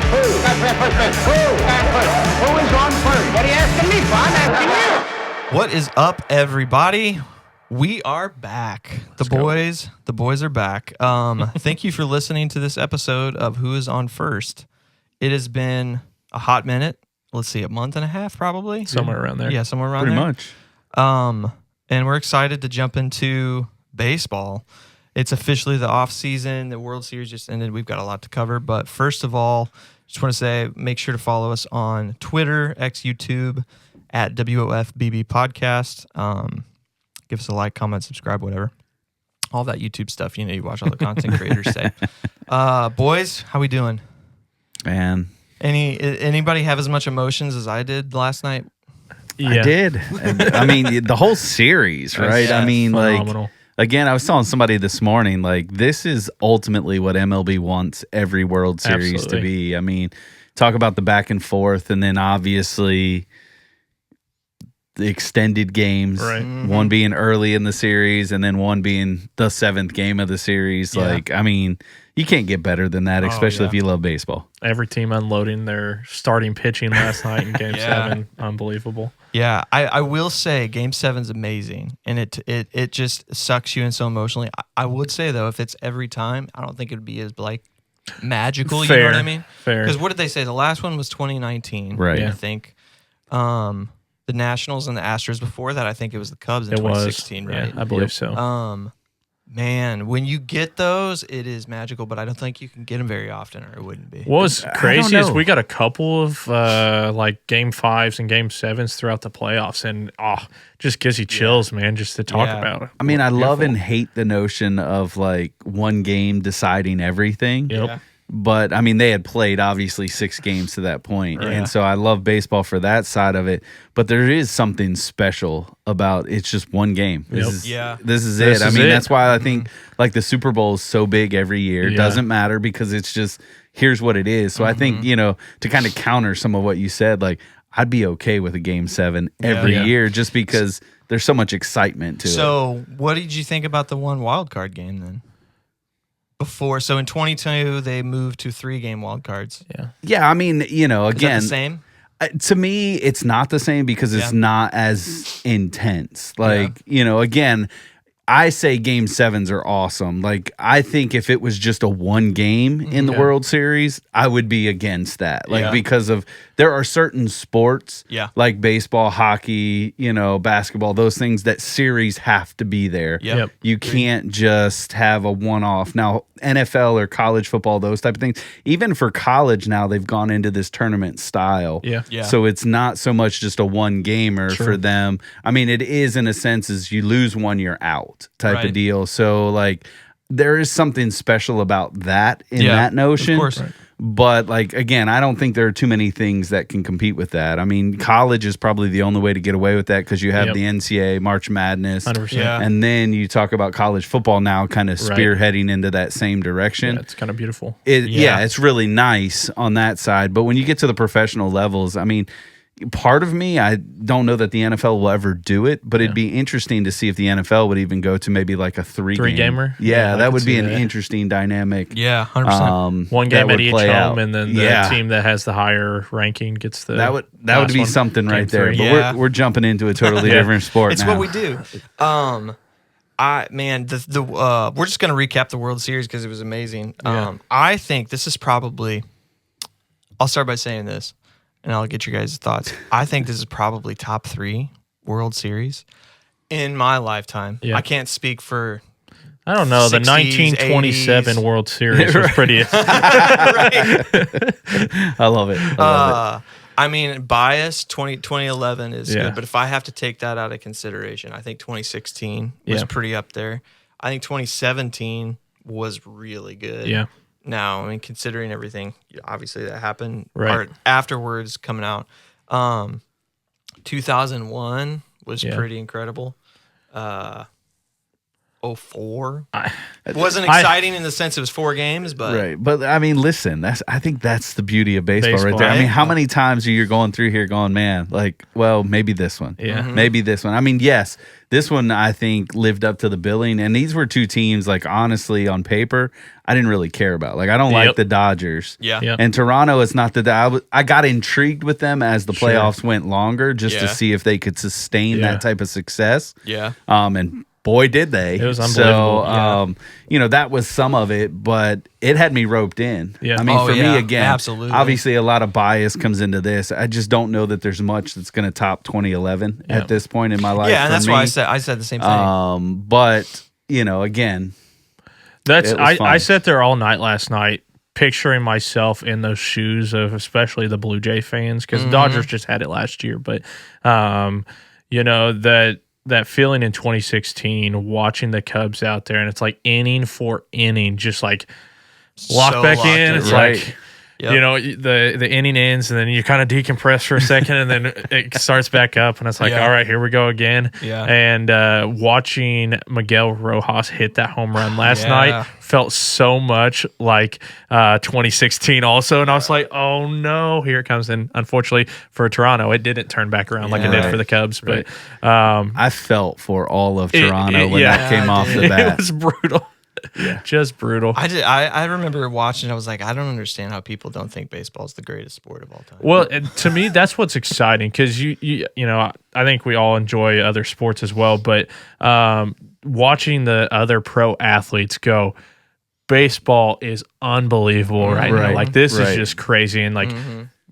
first? Who? Got to first base. Who? Got first. Who is on first? What are you asking me for? I'm asking you. What is up, everybody? We are back. The boys are back. Thank you for listening to this episode of Who is on First. It has been a hot minute. Let's see, a month and a half, probably somewhere around there. Yeah, somewhere around Pretty there. much. And we're excited to jump into baseball. It's officially the off season. The World Series just ended. We've got a lot to cover. But first of all, just want to say, make sure to follow us on Twitter, X, YouTube, at WOFBB Podcast. Give us a like, comment, subscribe, whatever. All that YouTube stuff. You watch all the content creators say. Boys, how we doing? Man. Anybody have as much emotions as I did last night? Yeah. I did. I mean, the whole series, right? Yeah, I mean, phenomenal. like, again, I was telling somebody this morning, like, this is ultimately what MLB wants every World Series Absolutely. to be. I mean, talk about the back and forth, and then obviously the extended games, Right. one being early in the series and then one being the seventh game of the series. Yeah. Like, I mean, you can't get better than that, especially yeah. if you love baseball. Every team unloading their starting pitching last night in Game Yeah. 7. Unbelievable. Yeah, I will say Game 7's amazing, and it just sucks you in so emotionally. I would say, though, if it's every time, I don't think it would be as, magical, you know Fair. what I mean? Fair. Because what did they say? The last one was 2019, Right. I Yeah. think. The Nationals and the Astros before that, I think it was the Cubs in It was. 2016, right? Yeah, I believe so. Man, when you get those, it is magical, but I don't think you can get them very often, or it wouldn't be. What was I crazy don't is know. we got a couple of Game 5s and Game 7s throughout the playoffs, and just gives you chills, man, just to talk Yeah. about it. I mean, I love Beautiful. and hate the notion of like one game deciding everything. Yep. Yeah. But I mean, they had played obviously 6 games to that point. Right. And so I love baseball for that side of it. But there is something special about it's just one game. This Yep. is, Yeah. This is This it. I is mean, it. that's why I think like the Super Bowl is so big every year. It Yeah. doesn't matter because it's just here's what it is. So I think, to kind of counter some of what you said, like I'd be okay with a Game 7 every Yeah. year just because there's so much excitement to it. So, what did you think about the one wild card game then? So in 22, they moved to 3-game wild cards. Yeah. Yeah, I mean, Is that again, the same? to me, it's not the same because it's Yeah. not as intense. Like, again, I say Game 7s are awesome. Like, I think if it was just a one game in the Yeah. World Series, I would be against that. Like, Yeah. because there are certain sports, Yeah. like baseball, hockey, basketball, those things that series have to be there. Yep. You can't just have a one-off. Now, NFL or college football, those type of things, even for college now, they've gone into this tournament style. Yeah. Yeah. So it's not so much just a one-gamer for them. I mean, it is in a sense is you lose one, you're out type Right. of deal. So, like, there is something special about that in Yeah, that notion. of course. Right. But, like, again, I don't think there are too many things that can compete with that. I mean, college is probably the only way to get away with that because you have Yep. the NCAA, March Madness. 100%. Yeah. And then you talk about college football now kind of Right. spearheading into that same direction. Yeah, it's kind of beautiful. Yeah, it's really nice on that side. But when you get to the professional levels, I mean, part of me, I don't know that the NFL will ever do it, but it'd be interesting to see if the NFL would even go to maybe like a Three-gamer? Yeah, Yeah, I that could would be see an that. interesting dynamic. Yeah, 100%. One that game would at each play home, out. and then the Yeah. team that has the higher ranking gets the That would last be one. something Game right there. 3. But Yeah. we're jumping into a totally Yeah. different sport It's now. what we do. We're just gonna recap the World Series because it was amazing. Yeah. I think this is probably. I'll start by saying this, and I'll get your guys' thoughts. I think this is probably top 3 World Series in my lifetime. Yeah. I can't speak for. I don't know. The 60s, 1927 80s. World Series was pretty. Right. I love it. I love it. I mean, bias 2011 is Yeah. good, but if I have to take that out of consideration, I think 2016 was Yeah. pretty up there. I think 2017 was really good. Yeah. Now, I mean, considering everything, obviously that happened Right. or afterwards coming out. 2001 was Yeah. pretty incredible. 04. It wasn't exciting in the sense it was 4 games, but right. But I mean, listen, I think that's the beauty of baseball right there. I mean, how many times are you going through here going, man, like, well, maybe this one. Yeah. Maybe this one. I mean, yes, this one I think lived up to the billing. And these were 2 teams, like, honestly, on paper, I didn't really care about. Like, I don't like the Dodgers. Yeah. Yep. And Toronto is not that I got intrigued with them as the playoffs went longer just to see if they could sustain that type of success. Yeah. And boy, did they. It was unbelievable. So, that was some of it, but it had me roped in. Yeah. I mean, for me, again, absolutely. obviously a lot of bias comes into this. I just don't know that there's much that's going to top 2011 at this point in my life. Yeah, and that's me. why I said the same thing. But, again, I sat there all night last night picturing myself in those shoes of especially the Blue Jay fans, because the Dodgers just had it last year. But, that feeling in 2016, watching the Cubs out there, and it's like inning for inning, just like locked back in. It's like, the inning ends, and then you kind of decompress for a second, and then it starts back up, and it's like, all right, here we go again. Yeah. And watching Miguel Rojas hit that home run last night felt so much like 2016 also, and I was like, oh no, here it comes. And unfortunately for Toronto, it didn't turn back around like it did for the Cubs. But I felt for all of Toronto when that came off the bat. It was brutal. Just brutal. I remember watching. I was like, I don't understand how people don't think baseball is the greatest sport of all time. Well, and to me, that's what's exciting, because I think we all enjoy other sports as well, but watching the other pro athletes go, baseball is unbelievable right now. Like, this is just crazy, and like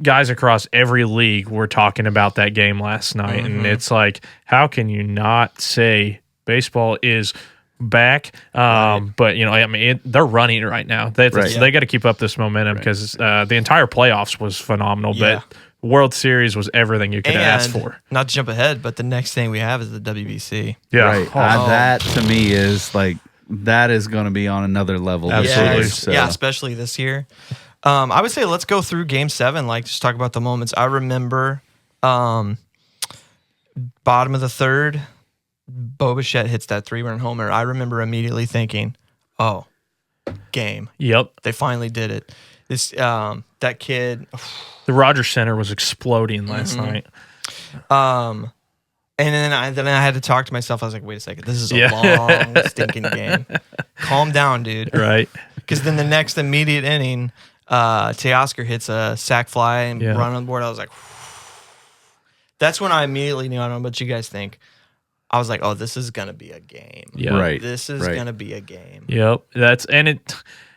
guys across every league were talking about that game last night, and it's like, how can you not say baseball is back? But they're running it right now. They got to keep up this momentum, because the entire playoffs was phenomenal. But World Series was everything you could ask for. Not to jump ahead, but the next thing we have is the WBC. Yeah, right. That to me is like, that is going to be on another level. Absolutely. Yeah, especially this year. I would say let's go through Game 7. Like, just talk about the moments. I remember bottom of the third, Bo Bichette hits that 3-run homer. I remember immediately thinking, oh, game. Yep. They finally did it. This that kid. The Rogers Center was exploding last night. And then I had to talk to myself. I was like, wait a second. This is a long, stinking game. Calm down, dude. Right. Because then the next immediate inning, Teoscar hits a sac fly and run on board. I was like, that's when I immediately knew. I don't know what you guys think. I was like, oh, this is going to be a game. Yeah. Right. This is going to be a game. Yep.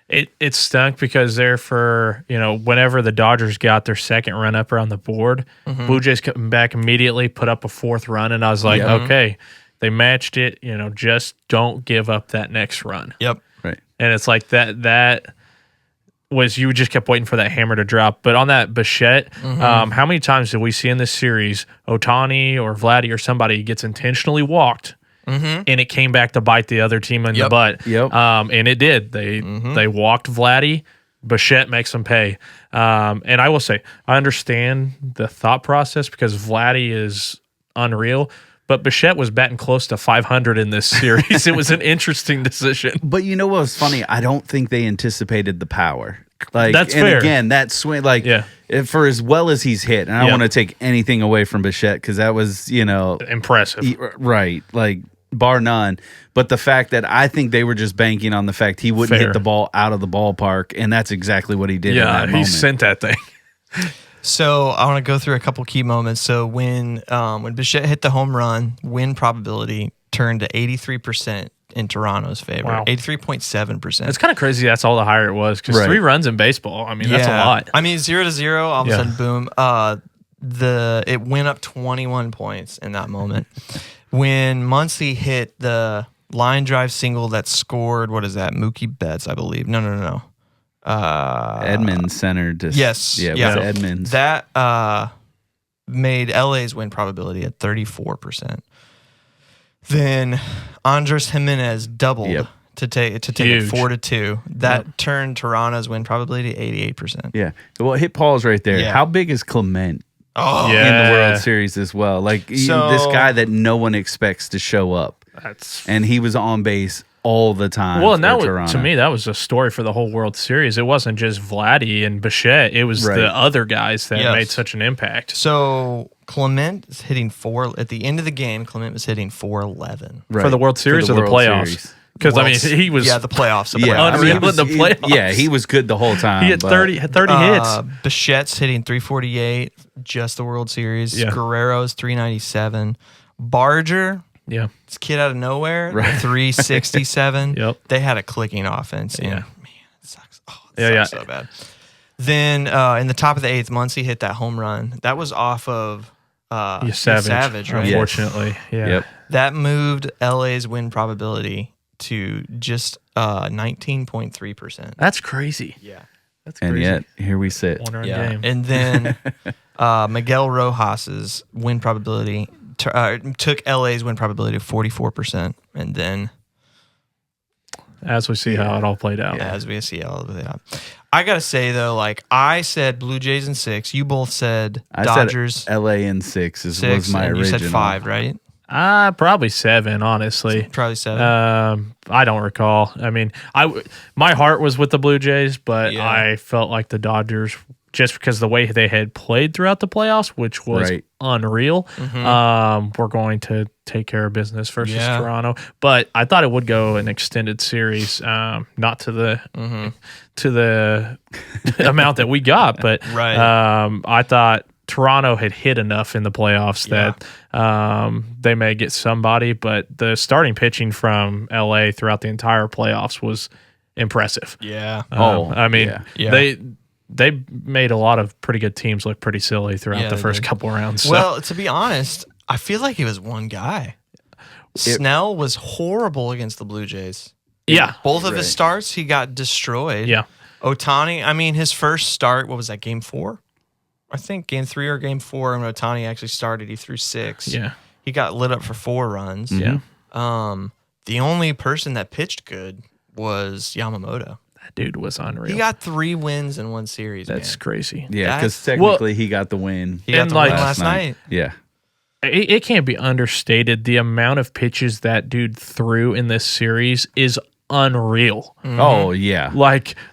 It stunk, because there for, whenever the Dodgers got their second run up around the board, Blue Jays come back immediately, put up a 4th run, and I was like, okay, they matched it, just don't give up that next run. Yep. Right. And it's like that was, you just kept waiting for that hammer to drop. But on that Bichette, how many times did we see in this series Ohtani or Vladdy or somebody gets intentionally walked, and it came back to bite the other team in the butt? Yep. And it did. They walked Vladdy. Bichette makes them pay. And I will say, I understand the thought process, because Vladdy is unreal. But Bichette was batting close to 500 in this series. It was an interesting decision. But you know what was funny? I don't think they anticipated the power. Like, that's and fair. Again, that swing, like, for as well as he's hit, and I don't want to take anything away from Bichette, because that was, impressive. Right, like, bar none. But the fact that I think they were just banking on the fact he wouldn't hit the ball out of the ballpark, and that's exactly what he did. in that moment. Sent that thing. So I want to go through a couple key moments. So when Bichette hit the home run, win probability turned to 83% in Toronto's favor. Wow. 83.7%. It's kind of crazy that's all the higher it was, because 3 runs in baseball, I mean, that's a lot. I mean, 0-0, all of a sudden, boom. It went up 21 points in that moment. When Muncy hit the line drive single that scored, what is that? Mookie Betts, I believe. No. Edmonds centered. Yes. Yeah, it was Edmonds. That made LA's win probability at 34%. Then Andres Jimenez doubled to take it 4-2. That turned Toronto's win probability to 88%. Yeah. Well, hit pause right there. Yeah. How big is Clement Oh, in the World Series as well? Like, this guy that no one expects to show up. and he was on base all the time. Well, and that Toronto. to me, that was a story for the whole World Series. It wasn't just Vladdy and Bichette. It was the other guys that made such an impact. So Clement is hitting at the end of the game. Clement was hitting 411 for the World Series or the playoffs. Because he was the playoffs. unreal in the playoffs. Yeah, he was good the whole time. He had 30 hits. Bichette's hitting 348, just the World Series. Yeah. Guerrero's 397. Barger, this kid out of nowhere, 367. Yep. They had a clicking offense. And, Yeah. man, it sucks. Oh, it sucks so bad. Then in the top of the 8th, Muncy hit that home run. That was off of Savage, right? Unfortunately, Yep. That moved LA's win probability to just 19.3%. That's crazy. Yeah. That's crazy. And yet, here we sit. One-run game. And then Miguel Rojas's win probability took LA's win probability to 44%. And then as we see how it all played out. as we see all of that. I got to say, though, I said Blue Jays in 6. You both said Dodgers. I said LA in 6 was my and original. You said 5, right? Probably 7, honestly. Probably 7. I don't recall. I mean, my heart was with the Blue Jays, but I felt like the Dodgers, just because the way they had played throughout the playoffs, which was unreal, were going to take care of business versus Toronto. But I thought it would go an extended series, not to the amount that we got, but I thought Toronto had hit enough in the playoffs that they may get somebody, but the starting pitching from LA throughout the entire playoffs was impressive. Yeah. I mean, they made a lot of pretty good teams look pretty silly throughout the first couple rounds. So. Well, to be honest, I feel like it was one guy. Snell was horrible against the Blue Jays. Yeah. Both of his starts, he got destroyed. Yeah. Ohtani, I mean, his first start, what was that, game 4? I think game 3 or game 4, when Ohtani actually started, he threw 6. Yeah. He got lit up for 4 runs. Yeah. The only person that pitched good was Yamamoto. That dude was unreal. He got 3 wins in one series. That's crazy. Yeah, because technically he got the win. He got the win last night. Yeah. It can't be understated. The amount of pitches that dude threw in this series is unreal. Oh, yeah.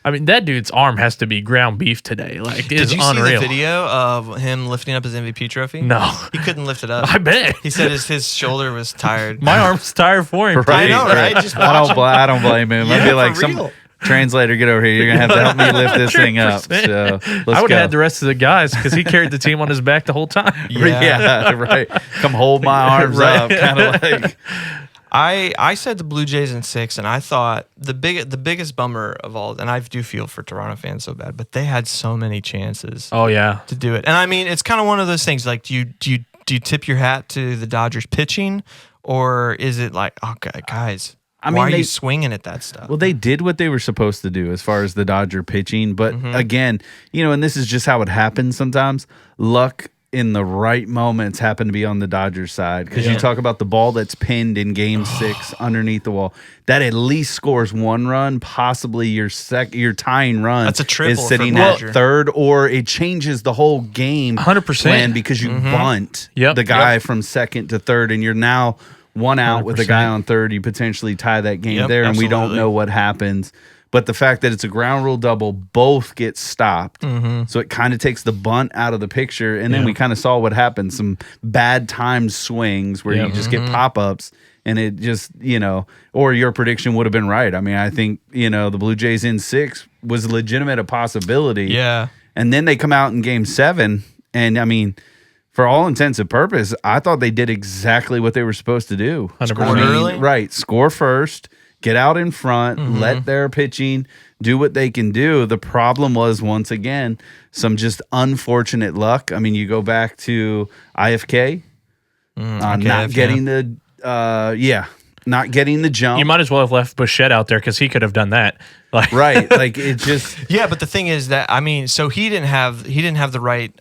I mean, that dude's arm has to be ground beef today. It's Did you unreal. see the video of him lifting up his MVP trophy? No. He couldn't lift it up. I bet. He said his shoulder was tired. My arm's tired for him. I know, right? Just I don't blame him. I'd be like, for real. translator, get over here. You're going to have to help me lift this thing up. So I would have had the rest of the guys because he carried the team on his back the whole time. Yeah, right. Come hold my arms up. Kind of like. I said the Blue Jays in 6, and I thought the biggest bummer of all, and I do feel for Toronto fans so bad, but they had so many chances. Oh yeah, to do it. And I mean, it's kind of one of those things. Like, do you tip your hat to the Dodgers pitching, or is it like, okay, guys, why are you swinging at that stuff? Well, they did what they were supposed to do as far as the Dodger pitching, but again, and this is just how it happens sometimes. Luck in the right moments happen to be on the Dodgers side, because you talk about the ball that's pinned in Game 6 underneath the wall. That at least scores 1 run, possibly your tying run. That's a triple is sitting for at Dodger. 3rd, or it changes the whole game 100% plan because you bunt the guy from 2nd to 3rd, and you're now 1 out with a guy on 3rd. You potentially tie that game there, and we don't know what happens. But the fact that it's a ground rule double, both get stopped. So it kind of takes the bunt out of the picture. And then we kind of saw what happened. Some bad timed swings where you just get pop-ups, and it just, or your prediction would have been right. I mean, I think, the Blue Jays in 6 was legitimate a possibility. Yeah. And then they come out in Game 7. And, I mean, for all intents and purposes, I thought they did exactly what they were supposed to do. 100%. Early? Right. Score first. Get out in front, let their pitching do what they can do. The problem was, once again, some just unfortunate luck. I mean, you go back to IFK, not getting the not getting the jump. You might as well have left Bichette out there because he could have done that. Right. Like, it just. Yeah, but the thing is that, I mean, so he didn't have the right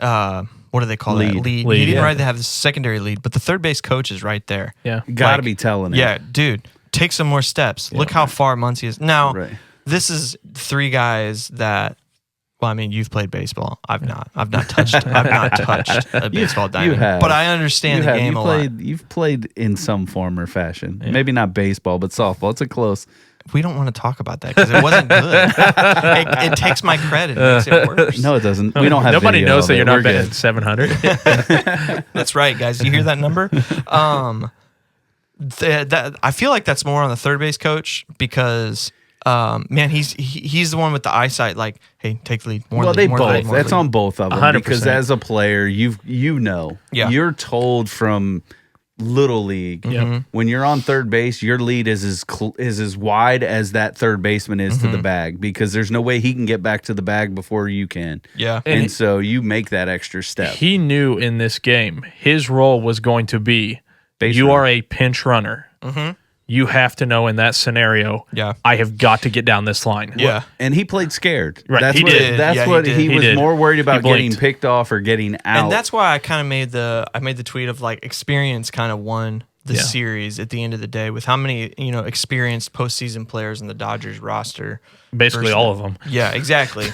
what do they call that? Lead. He didn't have the secondary lead, but the third base coach is right there. Yeah. Got to be telling it. Yeah, dude. Take some more steps. Look how far Muncy is. Now, this is 3 guys that Well, I mean, you've played baseball. I've not. I've not touched a baseball diamond. have. But I understand the game a lot. You've played in some form or fashion. Yeah. Maybe not baseball, but softball. It's a close. We don't want to talk about that because it wasn't good. it takes my credit and makes it worse. No, it doesn't. We don't have Nobody video knows of that it. you're not We're betting good. 700. That's right, guys. You hear that number? I feel like that's more on the third base coach because, man, he's the one with the eyesight. Like, hey, take the lead. More Well, lead, they more both. lead, more That's lead. on both of them 100%. because as a player, you're told from little league when you're on third base, your lead is as wide as that third baseman is to the bag because there's no way he can get back to the bag before you can. Yeah, and so you make that extra step. He knew in this game his role was going to be you are a pinch runner. You have to know in that scenario, I have got to get down this line. Yeah. And he played scared. Right, That's he what, did. That's Yeah, what he did. he was did. more worried about He blinked. getting picked off or getting out. And that's why I kind of made the tweet of like experience kind of won the series at the end of the day with how many experienced postseason players in the Dodgers roster. Basically versus- all of them. Yeah, exactly.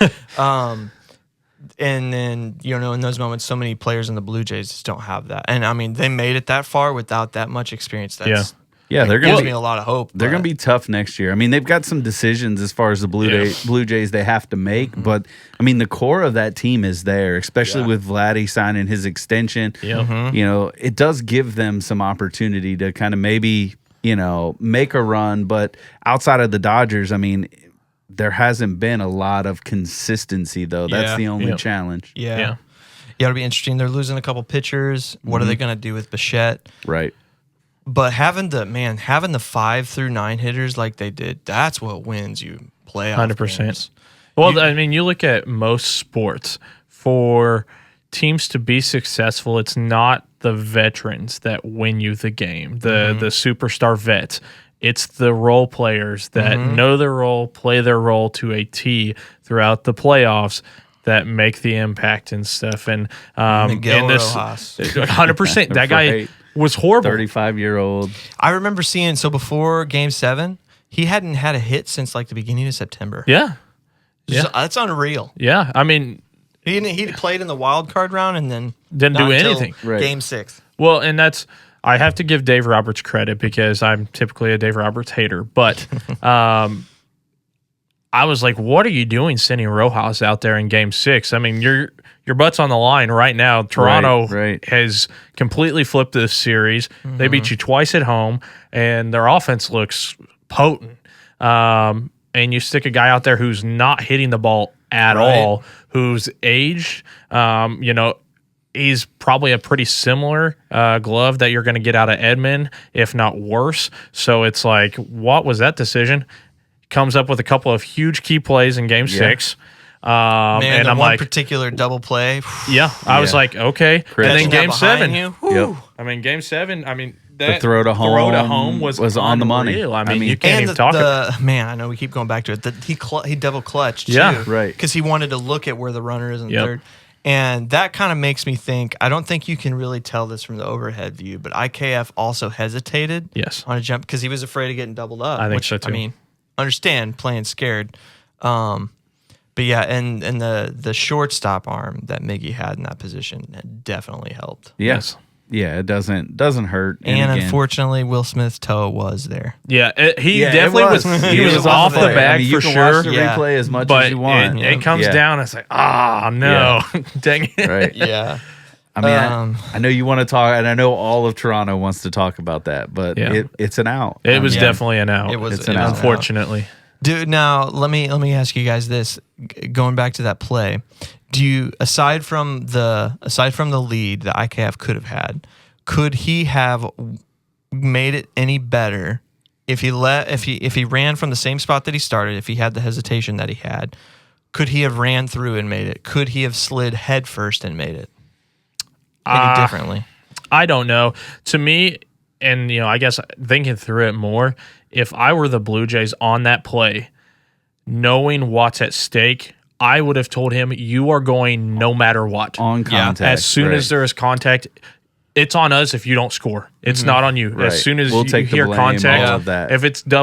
And then in those moments, so many players in the Blue Jays just don't have that. And I mean, they made it that far without that much experience. That's they're going gives to me a lot of hope. They're going to be tough next year. I mean, they've got some decisions as far as the Blue Jays they have to make, but I mean, the core of that team is there, especially with Vladdy signing his extension. It does give them some opportunity to kind of maybe, make a run, but outside of the Dodgers, I mean, there hasn't been a lot of consistency though. That's the only challenge. Yeah, it'll be interesting. They're losing a couple pitchers. What are they going to do with Bichette? Right. But having the 5 through 9 hitters like they did, that's what wins you playoff 100%. games. Well, I mean, you look at most sports, for teams to be successful, it's not the veterans that win you the game, the superstar vets. It's the role players that know their role, play their role to a T throughout the playoffs that make the impact and stuff. And Miguel in this, Rojas. 100%, that guy Right. was horrible. 35-year-old. I remember seeing, so before Game 7, he hadn't had a hit since like the beginning of September. Yeah. That's unreal. Yeah. I mean, He played in the wild card round and then Didn't not do until anything. Right. Game 6. well, and I have to give Dave Roberts credit because I'm typically a Dave Roberts hater, but I was like, what are you doing sending Rojas out there in Game 6? I mean, your butt's on the line right now. Toronto has completely flipped this series. They beat you twice at home, and their offense looks potent. And you stick a guy out there who's not hitting the ball at all, who's aged. He's probably a pretty similar glove that you're going to get out of Edman, if not worse. So it's like, what was that decision? Comes up with a couple of huge key plays in Game 6. Man, and the I'm one like, particular double play. I was like, okay. And then catching that Game behind 7. you, whew. I mean, Game 7, I mean, The that throw to home was on the money. unreal. I mean, I mean, you can't even talk about it. Man, I know we keep going back to it. He double clutched too. Yeah, right. Because he wanted to look at where the runner is in third. And that kind of makes me think, I don't think you can really tell this from the overhead view, but IKF also hesitated on a jump because he was afraid of getting doubled up. I think so too. I mean, understand playing scared. But yeah, and the shortstop arm that Miggy had in that position definitely helped. Yes. Yeah, it doesn't hurt. And again, unfortunately, Will Smith's toe was there. Yeah, he Yeah, it definitely was. was. He It was was off the there. bag I mean, for you can sure. watch the replay as much but as you want. it comes Yeah. down. It's like, no, dang it. Right. Yeah. I mean, I know you want to talk, and I know all of Toronto wants to talk about that, but it's an out. It was Yeah. definitely an out. It was an out. Unfortunately. Dude, now let me ask you guys this. Going back to that play, do you aside from the lead that IKF could have had, could he have made it any better if he ran from the same spot that he started, if he had the hesitation that he had? Could he have ran through and made it? Could he have slid head first and made it any differently? I don't know. To me, and I guess thinking through it more, if I were the Blue Jays on that play, knowing what's at stake, I would have told him, you are going no matter what. On contact. As soon as there is contact, it's on us if you don't score. It's not on you. Right. As soon as We'll you take the hear blame, contact, all of that.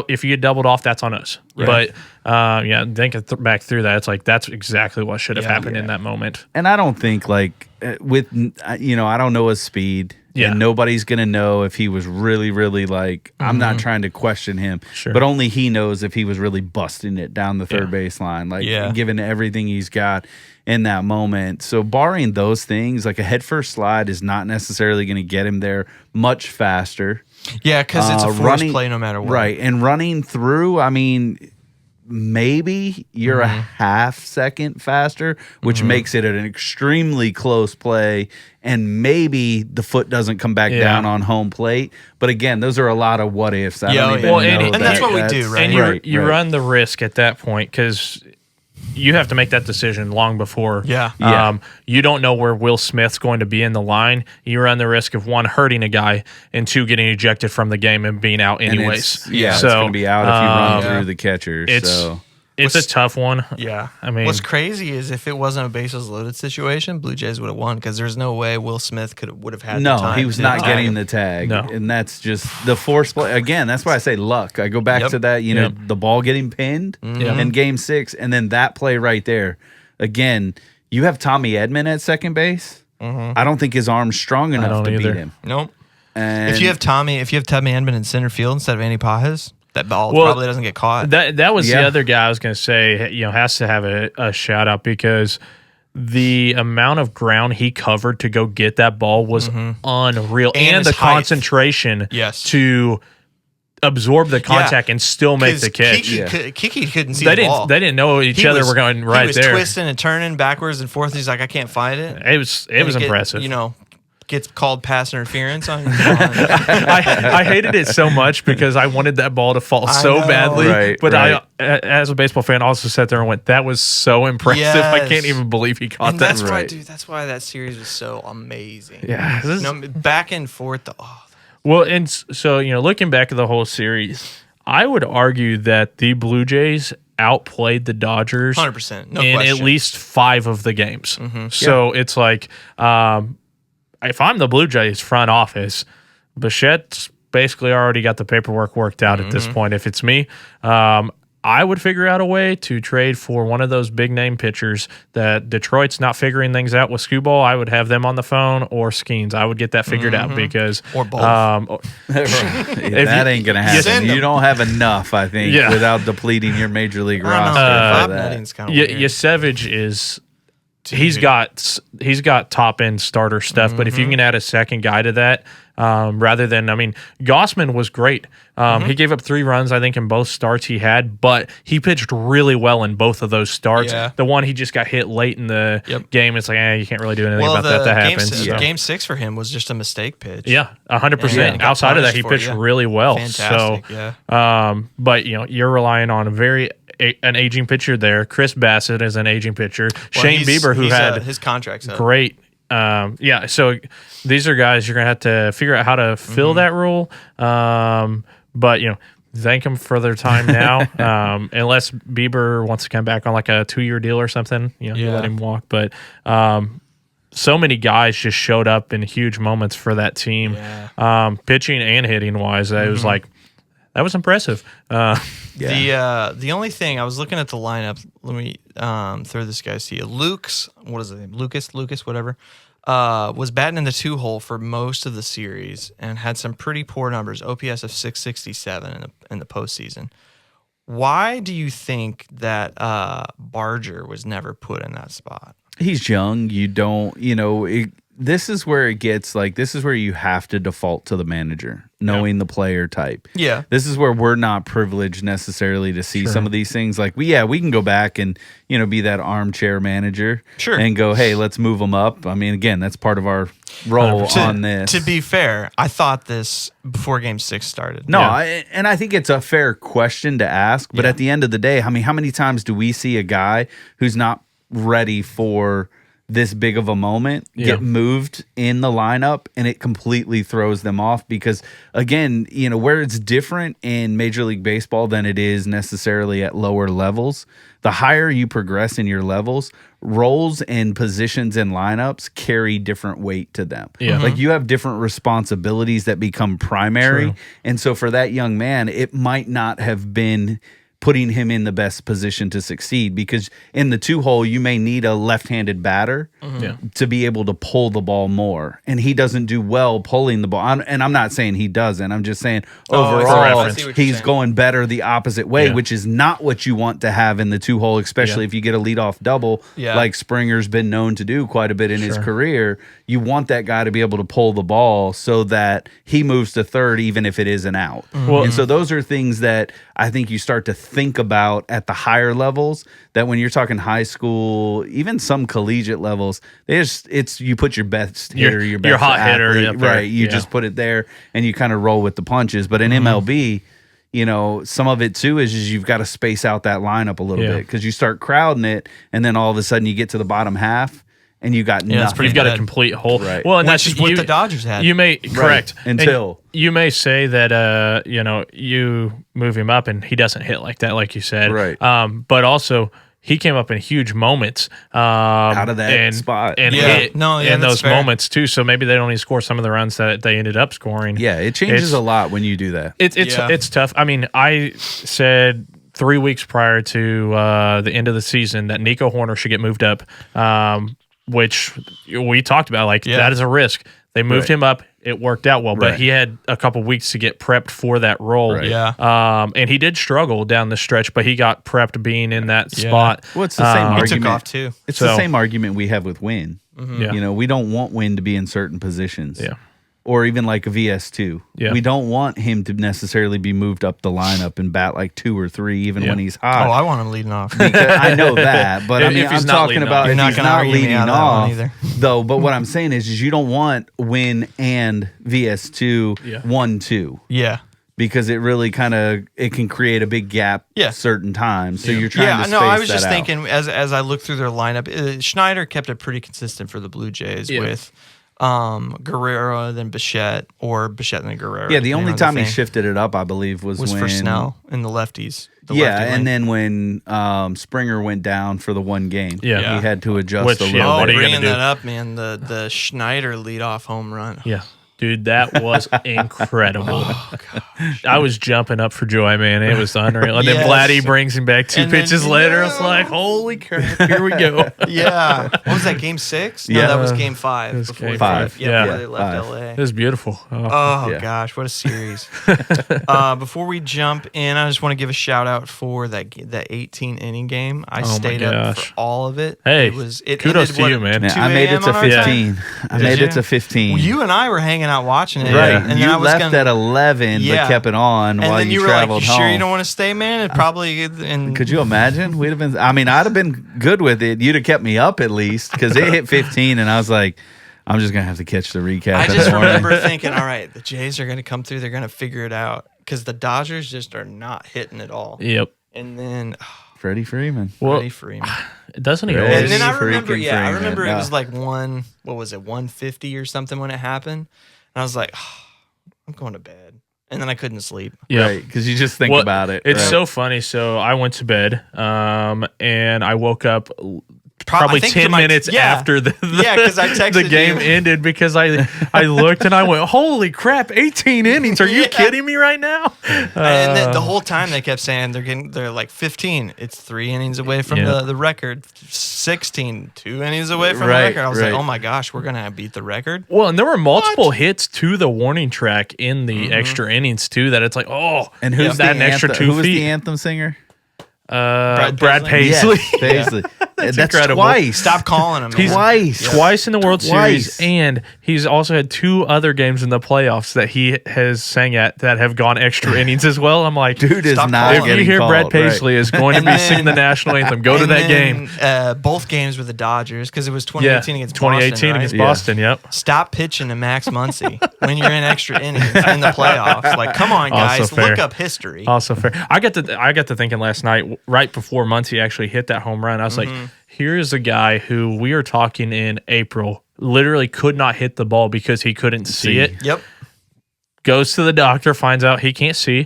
if you get doubled off, that's on us. Right. But thinking back through that, it's like that's exactly what should have happened in that moment. And I don't think like with I don't know his speed. Yeah. And nobody's going to know if he was really, really like, I'm not trying to question him, Sure. but only he knows if he was really busting it down the third baseline, like given everything he's got in that moment. So barring those things, like a headfirst slide is not necessarily going to get him there much faster. Yeah, because it's a forced play no matter what. Right. And running through, I mean, maybe you're a half second faster, which makes it an extremely close play. And maybe the foot doesn't come back down on home plate. But again, those are a lot of what ifs. I don't even know. And that's what we do, right? And you run the risk at that point because you have to make that decision long before. You don't know where Will Smith's going to be in the line. You run the risk of 1, hurting a guy, and 2, getting ejected from the game and being out anyways. It's going to be out if you run through the catcher. It's a tough one. Yeah. I mean, what's crazy is if it wasn't a bases loaded situation, Blue Jays would have won because there's no way Will Smith would have had the time. He was not getting the tag. No. And that's just the force play. Again, that's why I say luck. I go back to that, the ball getting pinned in game 6, and then that play right there. Again, you have Tommy Edman at second base. I don't think his arm's strong enough to beat him. Nope. And if you have Tommy Edman in center field instead of Andy Pajes, that ball probably doesn't get caught. That was the other guy I was going to say, has to have a shout out because the amount of ground he covered to go get that ball was unreal. And the concentration to absorb the contact and still make the catch. Kiki couldn't see the ball. They didn't know each other were going right there. He was twisting and turning backwards and forth. He's like, I can't find it. It was impressive. Gets called pass interference on. I hated it so much because I wanted that ball to fall so badly. But I, as a baseball fan, also sat there and went, "That was so impressive! Yes. I can't even believe he caught that." That's why, dude. That's why that series was so amazing. Yeah, back and forth. Well, and so looking back at the whole series, I would argue that the Blue Jays outplayed the Dodgers 100%, no in question. at least 5 of the games. So it's like. If I'm the Blue Jays front office, Bichette's basically already got the paperwork worked out at this point. If it's me, I would figure out a way to trade for one of those big name pitchers that Detroit's not figuring things out with Skubal. I would have them on the phone or Skeens. I would get that figured out because or both. That ain't gonna happen. You don't have enough, I think, without depleting your major league roster. Yasevich is. He's got top end starter stuff, but if you can add a second guy to that, rather than Gossman was great. He gave up 3 runs, I think, in both starts he had, but he pitched really well in both of those starts. Yeah. The one he just got hit late in the game. It's like, you can't really do anything about that. That happens. Game 6 for him was just a mistake pitch. Yeah, 100%. Outside of that, he pitched really well. Fantastic. But you're relying on an aging pitcher there. Chris Bassett is an aging pitcher. Shane Bieber, who had his contract's up. Great. So these are guys you're gonna have to figure out how to fill that role. But thank them for their time now. Unless Bieber wants to come back on like a 2-year deal or something, you let him walk. But so many guys just showed up in huge moments for that team, pitching and hitting wise. It was like. That was impressive. The only thing, I was looking at the lineup. Let me throw this guy to you. Lucas, whatever, was batting in the 2-hole for most of the series and had some pretty poor numbers, OPS of 667 in the postseason. Why do you think that Barger was never put in that spot? He's young. You don't, this is where it gets like, this is where you have to default to the manager, knowing the player type. Yeah. This is where we're not privileged necessarily to see some of these things. Like, we can go back and, be that armchair manager and go, hey, let's move them up. Again, that's part of our role on this. To be fair, I thought this before Game 6 started. No, and I think it's a fair question to ask. But at the end of the day, how many times do we see a guy who's not ready for this big of a moment get moved in the lineup, and it completely throws them off because, again, where it's different in Major League Baseball than it is necessarily at lower levels, the higher you progress in your levels, roles and positions and lineups carry different weight to them. Yeah. Like you have different responsibilities that become primary. True. And so for that young man, it might not have been putting him in the best position to succeed because in the 2-hole, you may need a left-handed batter to be able to pull the ball more. And he doesn't do well pulling the ball. And I'm not saying he doesn't. I'm just saying overall, he's going better the opposite way, which is not what you want to have in the 2-hole, especially if you get a leadoff double like Springer's been known to do quite a bit in his career. You want that guy to be able to pull the ball so that he moves to third even if it is an out. And so those are things that I think you start to think about at the higher levels, that when you're talking high school, even some collegiate levels, it's you put your best hitter, your best hot athlete, hitter up there. right? You just put it there and you kind of roll with the punches. But in MLB, some of it too is you've got to space out that lineup a little bit because you start crowding it, and then all of a sudden you get to the bottom half and you got nothing. You've got a complete hole. Right. Well, and Which that's is what the Dodgers had. You may correct until you may say that you move him up and he doesn't hit like that, like you said. Right. But also he came up in huge moments out of that spot and hit in those moments too. So maybe they don't even score some of the runs that they ended up scoring. Yeah, it changes a lot when you do that. It's tough. I mean, I said 3 weeks prior to the end of the season that Nico Horner should get moved up, which we talked about. That is a risk. They moved him up. It worked out well, but he had a couple weeks to get prepped for that role. Right. Yeah. And he did struggle down the stretch, but he got prepped being in that spot. Well, it's the same argument. He took off too. It's the same argument we have with Wynn. Yeah. We don't want Wynn to be in certain positions. Yeah. Or even like a VS2. Yeah. We don't want him to necessarily be moved up the lineup and bat like 2 or 3 even when he's hot. Oh, I want him leading off. Because I know that, but If he's I'm not talking leading about off. if You're he's not gonna not argue me leading out of that one off, either. though. But what I'm saying is you don't want Wynn and VS2 1-2. Yeah. Because it really it can create a big gap certain times. So you're trying to space that out. I was just thinking as I looked through their lineup, Schneider kept it pretty consistent for the Blue Jays with Guerrero, then Bichette, or Bichette and then Guerrero. Yeah, the only time he shifted it up, I believe, was when for Snell and the lefties. And then when Springer went down for the one game, he had to adjust a little what are bit. you Bringing gonna do? that up, man, the Schneider leadoff home run. Yeah. Dude, that was incredible. I was jumping up for joy, man. It was unreal. And then Vladdy brings him back 2 pitches later. I was like, holy crap, here we go. Yeah. What was that, game 6? No, that was game 5. was Before game 5. Before they left 5. LA. It was beautiful. Oh, gosh, what a series. Before we jump in, I just want to give a shout out for that 18-inning game. I stayed up for all of it. Hey, it kudos ended, to you, man. I made it to 15. I made it to 15. Well, you and I were hanging out watching it. Right. And then you I was left at 11, but kept it on and while then you were traveled like, home. sure you don't want to stay, man? It probably... And Could you imagine? We'd have been. I mean, I'd have been good with it. You'd have kept me up at least because it hit 15, and I was like, I'm just gonna have to catch the recap. I in just the morning. remember thinking, all right, the Jays are going to come through. They're going to figure it out because the Dodgers just are not hitting at all. Yep. And then Freddie Freeman. Freddie Freeman. Doesn't he Right. always? And then I Freaking remember, Freeman. I remember it Yeah. was like 150 or something when it happened. And I was like, I'm going to bed. And then I couldn't sleep. Yeah. Right, because you just think Well, about it. It's right? so funny. So I went to bed, and I woke up probably I think 10 minutes after the 'cause I texted the game you. ended because I looked and I went, holy crap, 18 innings. Are you kidding me right now? And then the whole time they kept saying they're like 15. It's 3 innings away from the record. 16, 2 innings away from the record. I was like, oh my gosh, we're gonna beat the record. Well, and there were multiple hits to the warning track in the extra innings too. That it's like, And who's that the an extra anthem, 2 who was feet? the anthem singer? Brad Paisley. Yes, Paisley. That's incredible. twice. Stop calling him. Man. Twice in the World Twice. Series, and he's also had 2 other games in the playoffs that he has sang at that have gone extra innings as well. I'm like, Dude is Stop not calling. if you getting hear called, Brad Paisley is going to And be then- singing the national anthem, go to And that then, game. Both games with the Dodgers because it was 2018 against 2018 Boston, right? against Boston. Yep. Stop pitching to Max Muncy when you're in extra innings in the playoffs. Like, come on, guys, Also fair. look up history. Also fair. I got to thinking last night. right before Muncy actually hit that home run, I was like, here's a guy who we are talking in April, literally could not hit the ball because he couldn't see it. Yep. Goes to the doctor, finds out he can't see,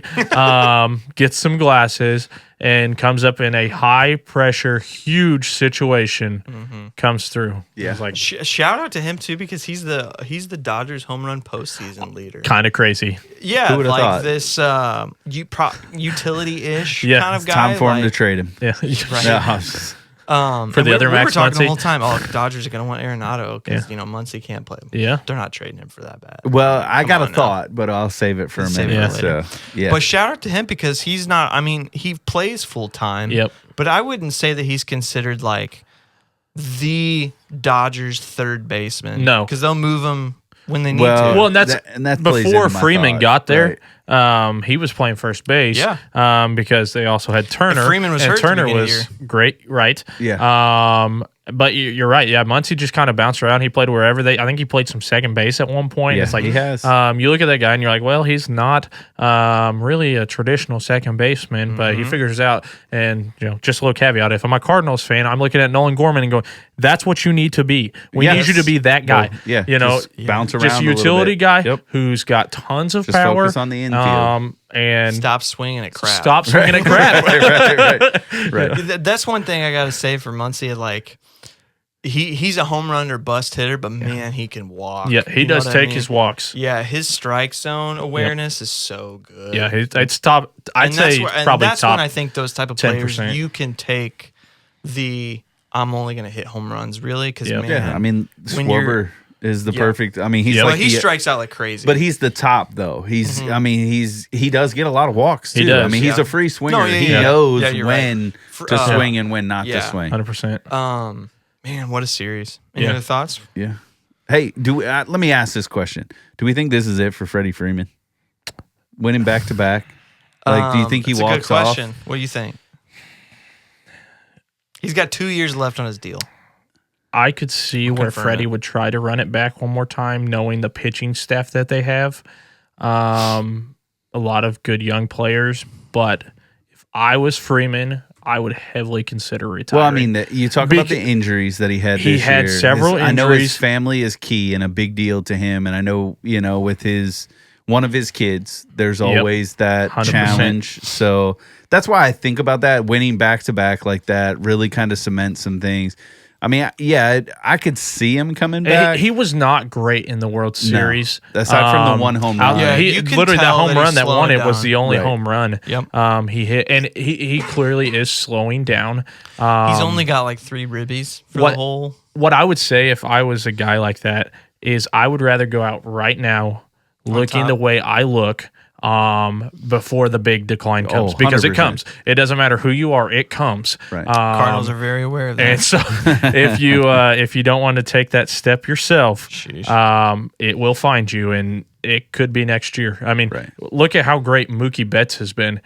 gets some glasses, and comes up in a high-pressure, huge situation, comes through. Yeah. I was like, Shout out to him too, because he's the Dodgers home run postseason leader. kind of crazy. Yeah, Who would've like thought? this utility-ish Yeah, kind of It's guy. time for him to like, trade him. Yeah. Right. Yeah. For the other we were Max talking the Muncy. whole time. Oh, the Dodgers are going to want Arenado because Yeah. Muncy can't play. Yeah. They're not trading him for that bad. Well, I got a on now. thought, but I'll save it for a Save it minute. for later. So, yeah. But shout out to him because he's not. I mean, he plays full time. Yep. But I wouldn't say that he's considered like the Dodgers third baseman. No. because they'll move him when they need Well, to. Well, and that's that plays before into my Freeman thought, got there. He was playing first base. Yeah. Because they also had Turner. And Freeman was and hurt at the Turner beginning of was the great, right? Yeah. But you're right. Yeah, Muncy just kind of bounced around. He played wherever I think he played some second base at one point. Yeah, It's like he has. You look at that guy and you're like, well, he's not really a traditional second baseman, but he figures it out. And just a little caveat: if I'm a Cardinals fan, I'm looking at Nolan Gorman and going, "That's what you need to be. We need you to be that guy." Well, yeah. just bounce around. just a little utility bit. guy Yep. who's got tons of Just power. focus on the infield. And Stop swinging at crap. stop swinging at crap. right. That's one thing I got to say for Muncy. Like he's a home run or bust hitter, but man, he can walk. Yeah, he You know does what I take mean? his walks. Yeah, his strike zone awareness is so good. Yeah, it's top. I'd And say and probably that's top. when I think those type of players 10%. you can take the I'm only going to hit home runs really because Yep. man, Yeah, I mean, when you're- Schwarber is the Yeah. perfect. I mean, he's Yeah. well, like he strikes out like crazy. but he's the top though. He's. I mean, he does get a lot of walks too. He does, I mean, he's yeah. a free swinger. No, yeah, he yeah. knows Yeah, you're when right. to swing and when not to yeah. swing. 100%. Man, what a series! Any Yeah. other thoughts? Yeah. Hey, let me ask this question: do we think this is it for Freddie Freeman? Winning back to back. Like, do you think he That's walks a good question. off? What do you think? He's got 2 years left on his deal. I could see where confirm Freddie it. would try to run it back one more time, knowing the pitching staff that they have. A lot of good young players, but if I was Freeman, I would heavily consider retiring. Well, I mean, you talk about the injuries that he had. He this had year. several I know his injuries. family is key and a big deal to him, and I know with one of his kids, there's always that 100%. challenge. So that's why I think about that. Winning back to back like that really kind of cements some things. I mean, yeah, I could see him coming back. He was not great in the World Series. Aside from the one home run. Yeah, he you can literally that tell home that run he's that won slowing it was down. the only Right. home run. Yep. He hit, and he clearly is slowing down. He's only got like 3 ribbies for what- the whole. What I would say if I was a guy like that is I would rather go out right now looking top. the way I look before the big decline comes, because it 100%. comes. It doesn't matter who you are, it comes. Right. Cardinals are very aware of that. And so if you don't want to take that step yourself, it will find you, and it could be next year. I mean, Right. look at how great Mookie Betts has been,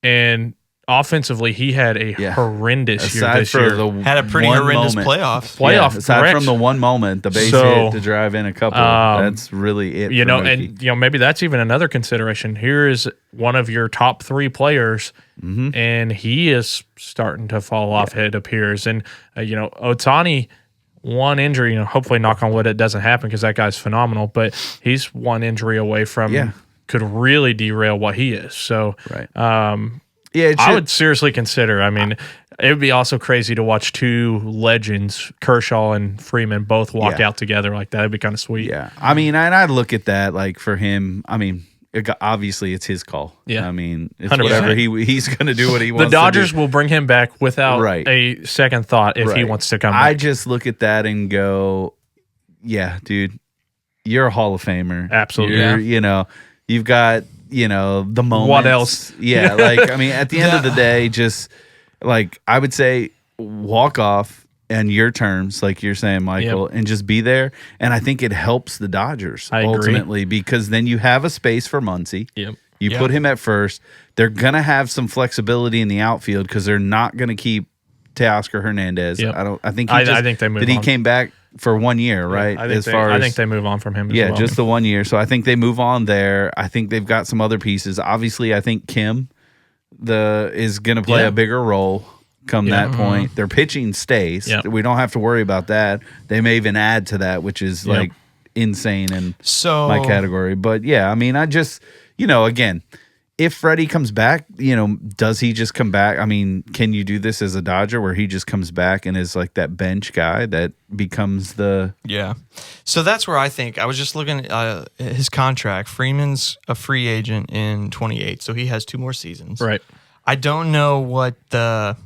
and offensively he had a horrendous year Aside this for year. the Had a pretty one horrendous moment. playoffs. Playoff, aside correct. from the one moment, the base So, hit to drive in a couple. That's really it. You for know, Mookie. and maybe that's even another consideration. Here is one of your top 3 players, and he is starting to fall off. It appears, and Ohtani, one injury. Hopefully, knock on wood, it doesn't happen because that guy's phenomenal. But he's one injury away from could really derail what he is. So, Right. I would seriously consider. I mean, it would be also crazy to watch 2 legends, Kershaw and Freeman, both walk out together like that. It'd be kind of sweet. Yeah, I mean, and I look at that like for him. I mean, obviously it's his call. Yeah. I mean, it's 100%. whatever he's going to do what he wants. The Dodgers to do. will bring him back without Right. a second thought if he Right. wants to come I back. just look at that and go, yeah, dude, you're a Hall of Famer. Absolutely. You've got the moments. What else? Yeah, like I mean, at the end of the day, just like I would say, walk off and your terms, like you're saying, Michael, and just be there. And I think it helps the Dodgers I agree. ultimately because then you have a space for Muncy. Yep. You put him at first. They're gonna have some flexibility in the outfield because they're not gonna keep Teoscar Hernandez. Yep. I think I think they move He on. came back for 1 year, right? I think they move on from him. As well. Just the 1 year. So I think they move on there. I think they've got some other pieces. Obviously, I think Kim, is going to play a bigger role come that point. Their pitching stays. Yep. We don't have to worry about that. They may even add to that, which is like insane in my category. But yeah, I mean, I just, again, if Freddie comes back, does he just come back? I mean, can you do this as a Dodger where he just comes back and is like that bench guy that becomes the... Yeah. So that's where I think, I was just looking at his contract. Freeman's a free agent in 28, so he has 2 more seasons. Right. I don't know what the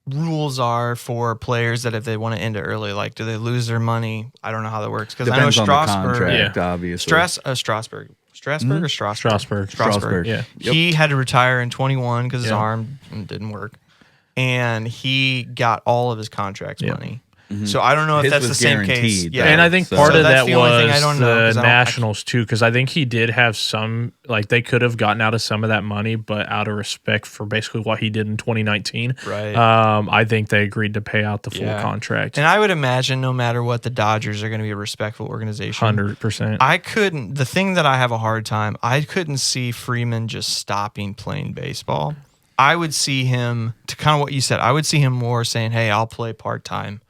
rules are for players that if they want to end it early, like do they lose their money? I don't know how that works because I know Depends on the Strasburg, contract, obviously. Strasburg or Strasburg? Strasburg. Yeah. He had to retire in 21 because his arm didn't work, and he got all of his contract's money. So I don't know if His that's the was same case. guaranteed, Yeah, And I think So part of that's that the only thing I was don't know, 'cause the I don't- Nationals too, because I think he did have some, like they could have gotten out of some of that money, but out of respect for basically what he did in 2019, Right. I think they agreed to pay out the full Yeah. contract. And I would imagine no matter what, the Dodgers are going to be a respectful organization. 100%. The thing that I have a hard time, I couldn't see Freeman just stopping playing baseball. I would see him, to kind of what you said, I would see him more saying, hey, I'll play part-time.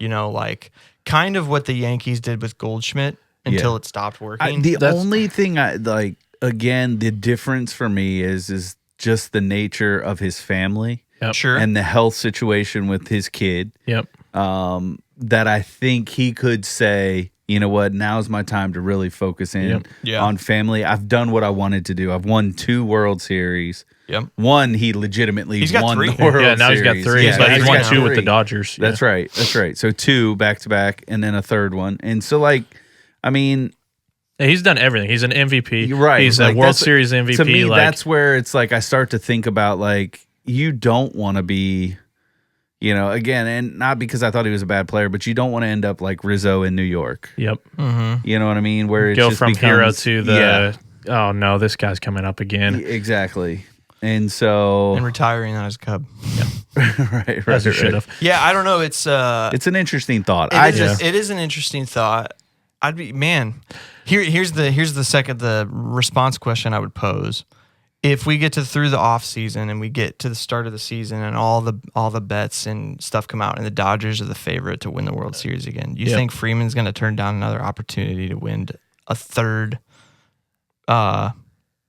Like kind of what the Yankees did with Goldschmidt until it stopped working. The only thing I like, again, the difference for me is just the nature of his family Sure. and the health situation with his kid. Yep. That I think he could say, you know what, now's my time to really focus in on family. I've done what I wanted to do. I've won 2 World Series. Yep. One, he legitimately He's got won 3. the World Yeah, now he's got Series. 3. Yeah, but he's won got 2 with the 3. Dodgers. Yeah. That's right. That's right. So 2 back-to-back and then a 3rd one. And so, like, I mean... He's done everything. He's an MVP. You're right. He's Like, a World that's- Series MVP. To me, like, that's where it's like I start to think about, like, you don't want to be... again, and not because I thought he was a bad player, but you don't want to end up like Rizzo in New York. Yep. You know what I mean? Where it Go just from hero becomes- to the, oh no, this guy's coming up again. Exactly. And so, And retiring as a Cub. right, As he should have. Yeah, I don't know. It's It's an interesting thought. it is an interesting thought. I'd be here's the response question I would pose. If we get through the off season and we get to the start of the season and all the bets and stuff come out and the Dodgers are the favorite to win the World Series again, you think Freeman's going to turn down another opportunity to win a 3rd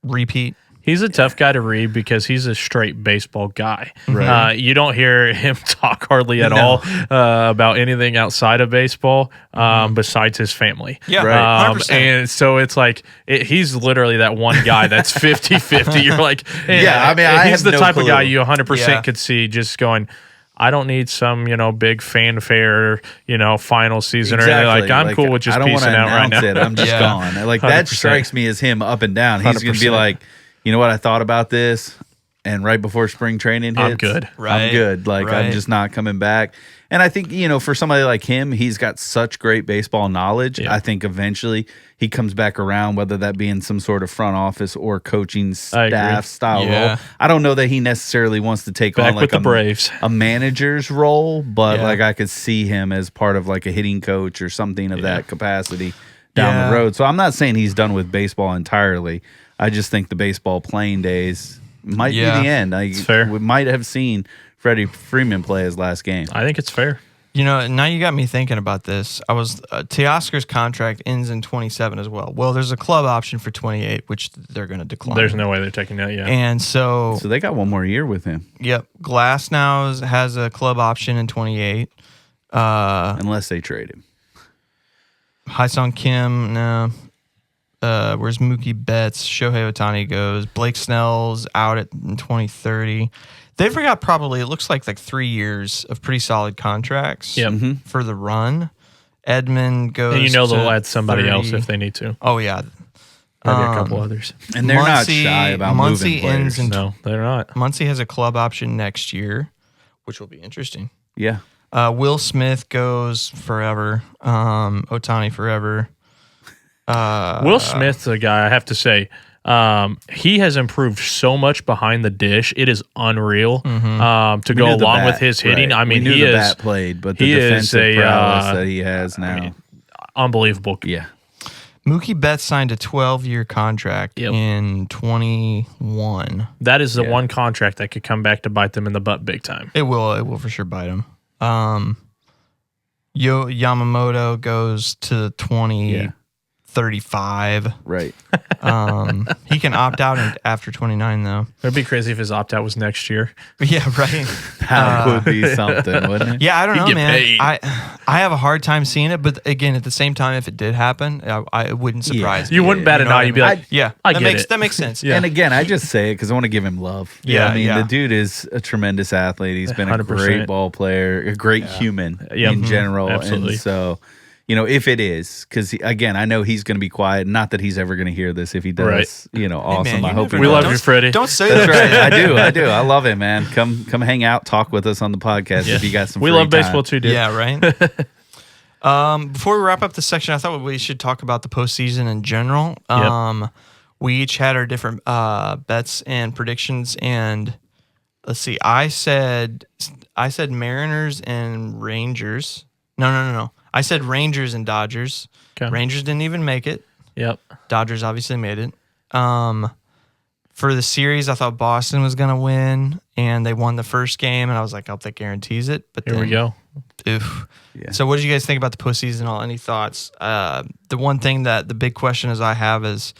repeat? He's a tough guy to read because he's a straight baseball guy. Right. You don't hear him talk hardly at all about anything outside of baseball besides his family. Yeah, Right. 100%. And so it's like he's literally that one guy that's 50-50. You're like, Yeah, I mean, I he's have the no type of guy clue. you 100% Yeah. could see just going, I don't need some, big fanfare, final season or anything. Like, I'm cool with just I don't peacing wanna out right announce now. it. I'm just Yeah. gone. Like that 100%. strikes me as him up and down. He's going to be 100%. like, you know what? I thought about this, and right before spring training hits, I'm good. Right. I'm good. Like I'm Right. just not coming back. And I think for somebody like him, he's got such great baseball knowledge. Yeah. I think eventually he comes back around, whether that be in some sort of front office or coaching I agree. staff style Yeah. role. I don't know that he necessarily wants to take Back on like with the Braves. a manager's role, but Yeah. like I could see him as part of like a hitting coach or something of that capacity down Yeah. the road. So I'm not saying he's done with baseball entirely. I just think the baseball playing days might be the end. fair. We might have seen Freddie Freeman play his last game. I think it's fair. Now you got me thinking about this. Teoscar's contract ends in 27 as well. Well, there's a club option for 28, which they're going to decline. There's no way they're taking that yet. And so So they got one more year with him, yep, Glass now has a club option in 28. unless they trade him. Haesung Kim, no. Where's Mookie Betts? Shohei Ohtani goes. Blake Snell's out in 2030. They've got probably, it looks like 3 years of pretty solid contracts Yep. for the run. Edmund goes. And to they'll add somebody 30. else if they need to. Oh, yeah. Maybe a couple others. And they're not Muncy- shy about Muncy moving ends players. in No, they're not. Muncy has a club option next year, which will be interesting. Yeah. Will Smith goes forever. Ohtani forever. Will Smith's a guy, I have to say, he has improved so much behind the dish. It is unreal to We go knew the along bat, with his hitting. right. I mean, we knew he the is bat played, but the he is defensive a, prowess that he has now. unbelievable. Yeah. Mookie Betts signed a 12-year contract in 21. That is the one contract that could come back to bite them in the butt big time. It will for sure bite them. Yamamoto goes to 2035. Right. He can opt out after 29 though. It'd be crazy if his opt out was next year. Yeah, right. That would be something, wouldn't it? Yeah, I don't know, get man. paid. I have a hard time seeing it, but again, at the same time, if it did happen, it wouldn't surprise me. You wouldn't bat an eye. You'd be like, I get it. That makes sense. Yeah. And again, I just say it because I want to give him love. Yeah, I mean, yeah. the dude is a tremendous athlete. He's been a 100%. great ball player, a great human in general. Absolutely. And so, if it is, because again, I know he's going to be quiet. Not that he's ever going to hear this. If he does, awesome. Man, I hope he We does. love you, Freddie. Don't say That's that. right. I do. I love it, man. Come hang out, talk with us on the podcast if you got some. We free love time. baseball too, dude. Yeah, right. Before we wrap up this section, I thought we should talk about the postseason in general. We each had our different bets and predictions, and let's see. I said Mariners and Rangers. No. I said Rangers and Dodgers. Okay. Rangers didn't even make it. Yep. Dodgers obviously made it. For the series, I thought Boston was going to win, and they won the first game, and I was like, "I'll that guarantees it." But Here we go. Oof. Yeah. So, what did you guys think about the postseason? Any thoughts? The one thing that the big question is I have is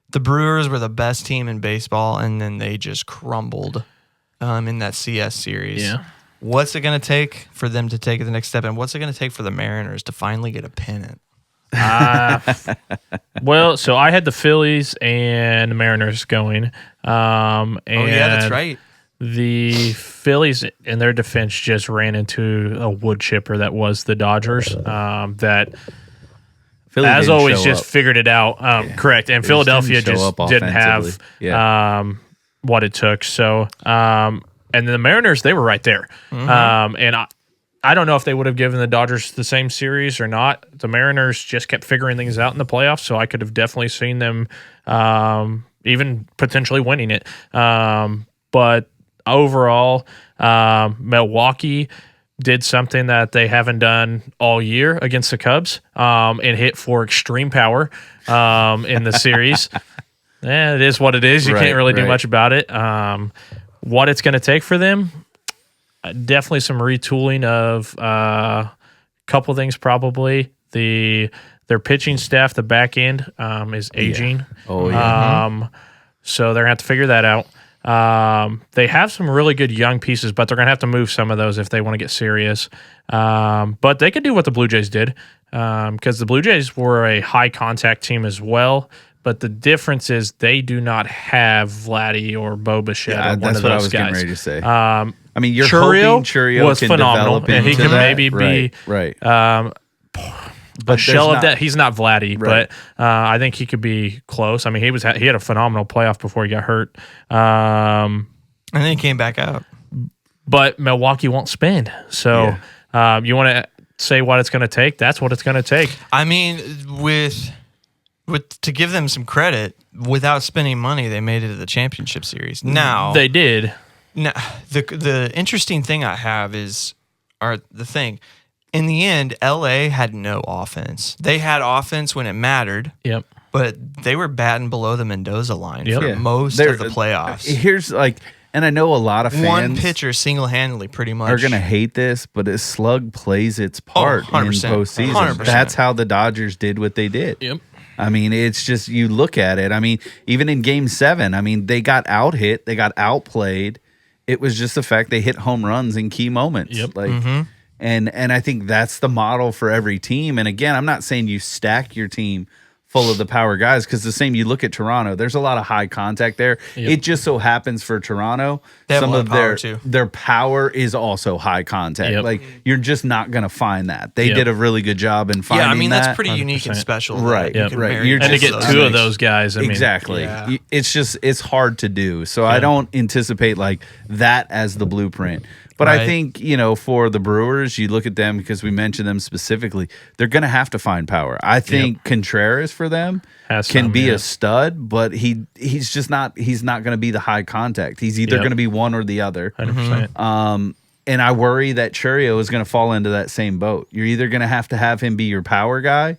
the Brewers were the best team in baseball, and then they just crumbled in that CS series. Yeah. What's it going to take for them to take the next step, and what's it going to take for the Mariners to finally get a pennant? Well, so I had the Phillies and the Mariners going. And that's right. The Phillies, in their defense, just ran into a wood chipper that was the Dodgers. That, Philly as didn't always, show just up. figured it out. Correct. And They Philadelphia just didn't show just up didn't have offensively. what it took. So, and then the Mariners, they were right there. And I don't know if they would have given the Dodgers the same series or not. The Mariners just kept figuring things out in the playoffs, so I could have definitely seen them even potentially winning it. But overall, Milwaukee did something that they haven't done all year against the Cubs and hit for extreme power in the series. It is what it is. You can't really do much about it. What it's going to take for them, definitely some retooling of a couple things probably. Their pitching staff, the back end, is aging. Yeah. Oh, yeah. So they're going to have to figure that out. They have some really good young pieces, but they're going to have to move some of those if they want to get serious. But they could do what the Blue Jays did because the Blue Jays were a high-contact team as well. But the difference is they do not have Vladdy or Bo Bichette or one that's of what I those was guys. getting ready to say. I mean, you're Churrio hoping Churrio was can phenomenal, develop and he into can that. maybe be right. a But shell there's of that. He's not Vladdy, Right. but I think he could be close. I mean, he had a phenomenal playoff before he got hurt. And then he came back out. But Milwaukee won't spend. So you want to say what it's going to take? That's what it's going to take. I mean, with to give them some credit, without spending money, they made it to the championship series. Now They did. Now, the interesting thing I have in the end, LA had no offense. They had offense when it mattered. Yep. But they were batting below the Mendoza line Yep. for Yeah. most of the playoffs. Here's and I know a lot of fans One pitcher single-handedly pretty much are going to hate this, but a slug plays its part in 100%. postseason. 100%. That's how the Dodgers did what they did. Yep. I mean, it's just, you look at it. I mean, even in Game 7, I mean, they got out-hit. They got outplayed. It was just the fact they hit home runs in key moments. Yep. And I think that's the model for every team. And again, I'm not saying you stack your team full of the power guys, because the same, you look at Toronto, there's a lot of high contact there. Yep. It just so happens for Toronto, They have some a lot of of power, too. their power is also high contact. Yep. Like, you're just not going to find that. They Yep. did a really good job in finding yeah, I mean, that. that's pretty unique and 100%. special. Right, that you can right. marry You're And to both get of two those. of those guys, I mean, Exactly. Yeah. It's hard to do. So I don't anticipate like that as the blueprint. But I Right. think, for the Brewers, you look at them because we mentioned them specifically, they're going to have to find power. I think Contreras for them Has can some, be yeah. a stud, but he's just not going to be the high contact. He's either Yep. going to be one or the other. 100%. And I worry that Churrio is going to fall into that same boat. You're either going to have him be your power guy,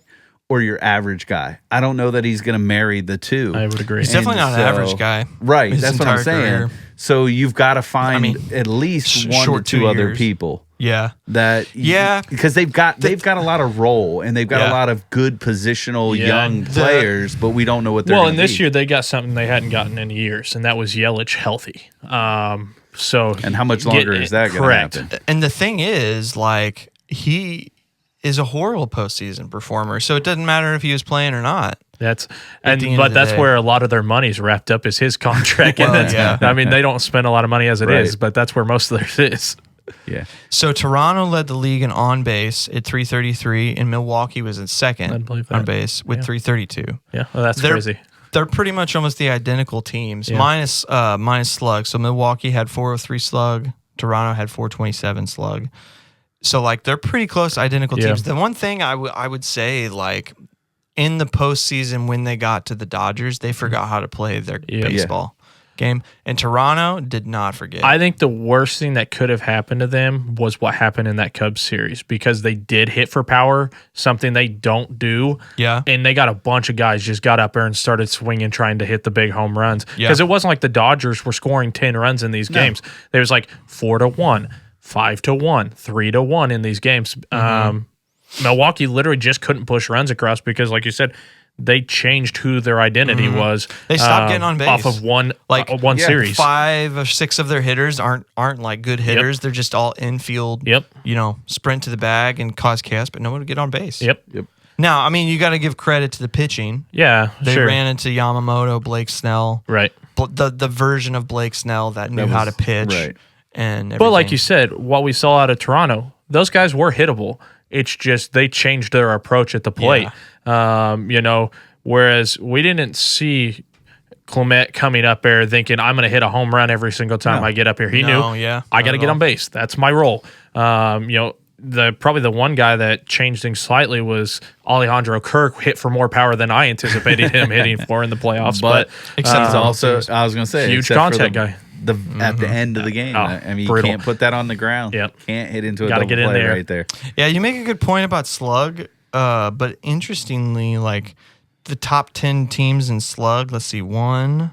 or your average guy. I don't know that he's going to marry the two. I would agree. He's definitely not an average guy. Right. his That's what I'm entire saying. career. So you've got to find at least one to short two 2 other years. people. Yeah. Because they've got a lot of role and they've got a lot of good positional young players, but we don't know what they're Well, gonna and this be. year they got something they hadn't gotten in years, and that was Yelich healthy. So And how much longer is that going to happen? And the thing is, like, he is a horrible postseason performer, so it doesn't matter if he was playing or not. That's At the end but of the that's day. where a lot of their money's wrapped up is his contract. Well, and that's, yeah. I mean, they don't spend a lot of money as it is, Right. but that's where most of theirs is. Yeah. So Toronto led the league in on base at 333, and Milwaukee was in I second believe that. on base with 332. Yeah, well, that's crazy. They're pretty much almost the identical teams, minus slug. So Milwaukee had 403 slug, Toronto had 427 slug. So like they're pretty close, identical teams. The one thing I would say, like, in the postseason when they got to the Dodgers, they forgot how to play their baseball game, and Toronto did not forget. I think the worst thing that could have happened to them was what happened in that Cubs series, because they did hit for power, something they don't do. Yeah. And they got a bunch of guys just got up there and started swinging, trying to hit the big home runs. Because it wasn't like the Dodgers were scoring 10 runs in these games. There was like 4-1, 5-1, 3-1 in these games. Milwaukee literally just couldn't push runs across because, like you said, they changed who their identity was. They stopped getting on base off of one series. 5 or 6 of their hitters aren't like good hitters. They're just all infield. Sprint to the bag and cause chaos, but no one would get on base. Yep. Now, I mean, you got to give credit to the pitching. Yeah, They sure. ran into Yamamoto, Blake Snell, Right. the version of Blake Snell that knew how to pitch. right. And But like everything. you said, what we saw out of Toronto, those guys were hittable. It's just they changed their approach at the plate. Whereas we didn't see Clement coming up there thinking, I'm going to hit a home run every single time I get up here. He knew, I got to get on base. That's my role. Probably the one guy that changed things slightly was Alejandro Kirk, hit for more power than I anticipated him hitting for in the playoffs. But except He's also, I was going to say, huge except for contact guy. At the end of the game. I mean, brutal. you can't put that on the ground. Yep. Can't hit into a Gotta double get in play there. right there. Yeah, you make a good point about slug. But interestingly, like the top 10 teams in slug, let's see, 1,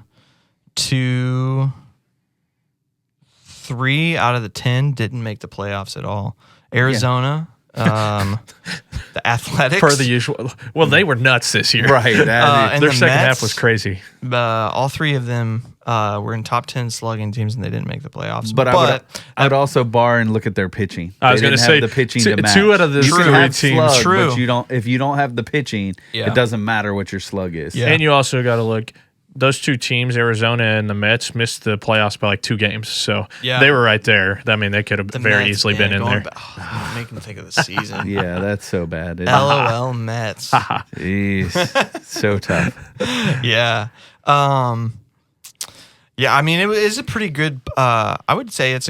2, 3 out of the 10 didn't make the playoffs at all. Arizona, the Athletics. Per the usual. Well, they were nuts this year. Right. and Their the second half Mets, was crazy. all 3 of them were in top 10 slugging teams, and they didn't make the playoffs. But I would also bar and look at their pitching. I was They going to didn't say have the pitching two, to match. 2 out of the You can 3 have teams. slug, True. but if you don't have the pitching, Yeah. it doesn't matter what your slug is. Yeah. And you also got to look, those 2 teams, Arizona and the Mets, missed the playoffs by like 2 games. So they were right there. I mean, they could have very Mets, easily man, been in going there. making me think of the season. Yeah, that's so bad. LOL Mets. Jeez. So tough. Yeah. Yeah, I mean, it was a pretty good, I would say it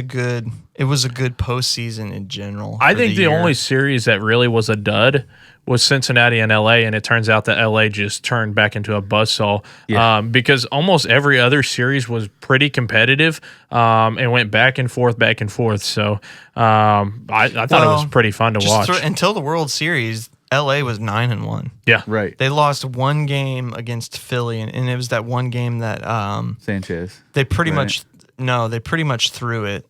was a good postseason in general. I for think the year. only series that really was a dud was Cincinnati and LA, and it turns out that LA just turned back into a buzzsaw because almost every other series was pretty competitive and went back and forth. So I thought it was pretty fun to watch. Until the World Series, LA was 9-1. Yeah. Right. They lost 1 game against Philly, and it was that one game that Sanchez. they pretty much threw it.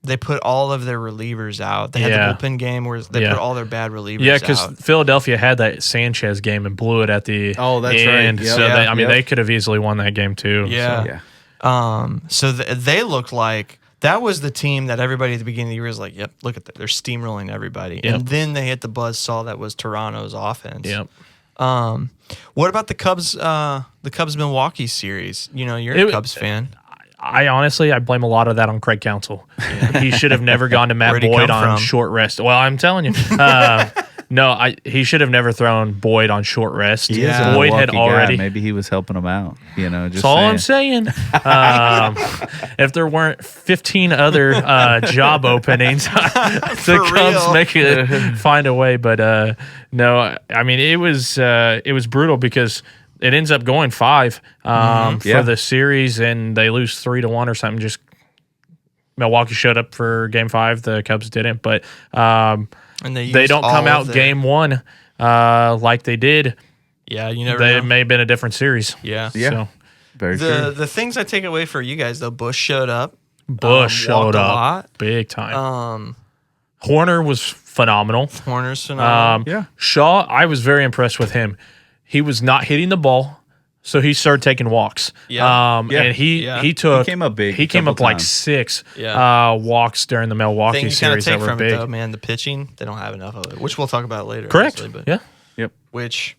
They put all of their relievers out. They had the bullpen game where they put all their bad relievers out. Yeah, because Philadelphia had that Sanchez game and blew it at the Oh, that's end. right. Yep. So they could have easily won that game too. Yeah. So. So they looked like that was the team that everybody at the beginning of the year was like, yep, look at that. They're steamrolling everybody. Yep. And then they hit the buzzsaw that was Toronto's offense. Yep. What about the Cubs Milwaukee series? You're a Cubs fan. I honestly blame a lot of that on Craig Counsell. He should have never gone to Matt Where'd he Boyd come on from? short rest. Well, I'm telling you. He should have never thrown Boyd on short rest. He is a Boyd had Milwaukee guy. already. Maybe he was helping him out. Just That's all I'm saying. If there weren't 15 other job openings, the Cubs find a way. But no, I mean it was brutal because it ends up going 5 for the series, and they lose 3-1 or something. Just Milwaukee showed up for Game 5, the Cubs didn't, but And they don't come out Game 1 like they did, Yeah, you never it know. may have been a different series. Yeah. Yeah. So Very true. The things I take away for you guys though, Bush showed up. Bush showed walked a up lot. big time. Um, Horner was phenomenal. Horner's phenomenal. Yeah. Shaw, I was very impressed with him. He was not hitting the ball, so he started taking walks. Yeah. Yeah. And he Yeah. took He came up big He came couple up like times. 6 Yeah. walks during the Milwaukee Thing you kind of series that take were from big. it though, man, the pitching, they don't have enough of it, which we'll talk about later. Correct. obviously, but Yeah. Yep. which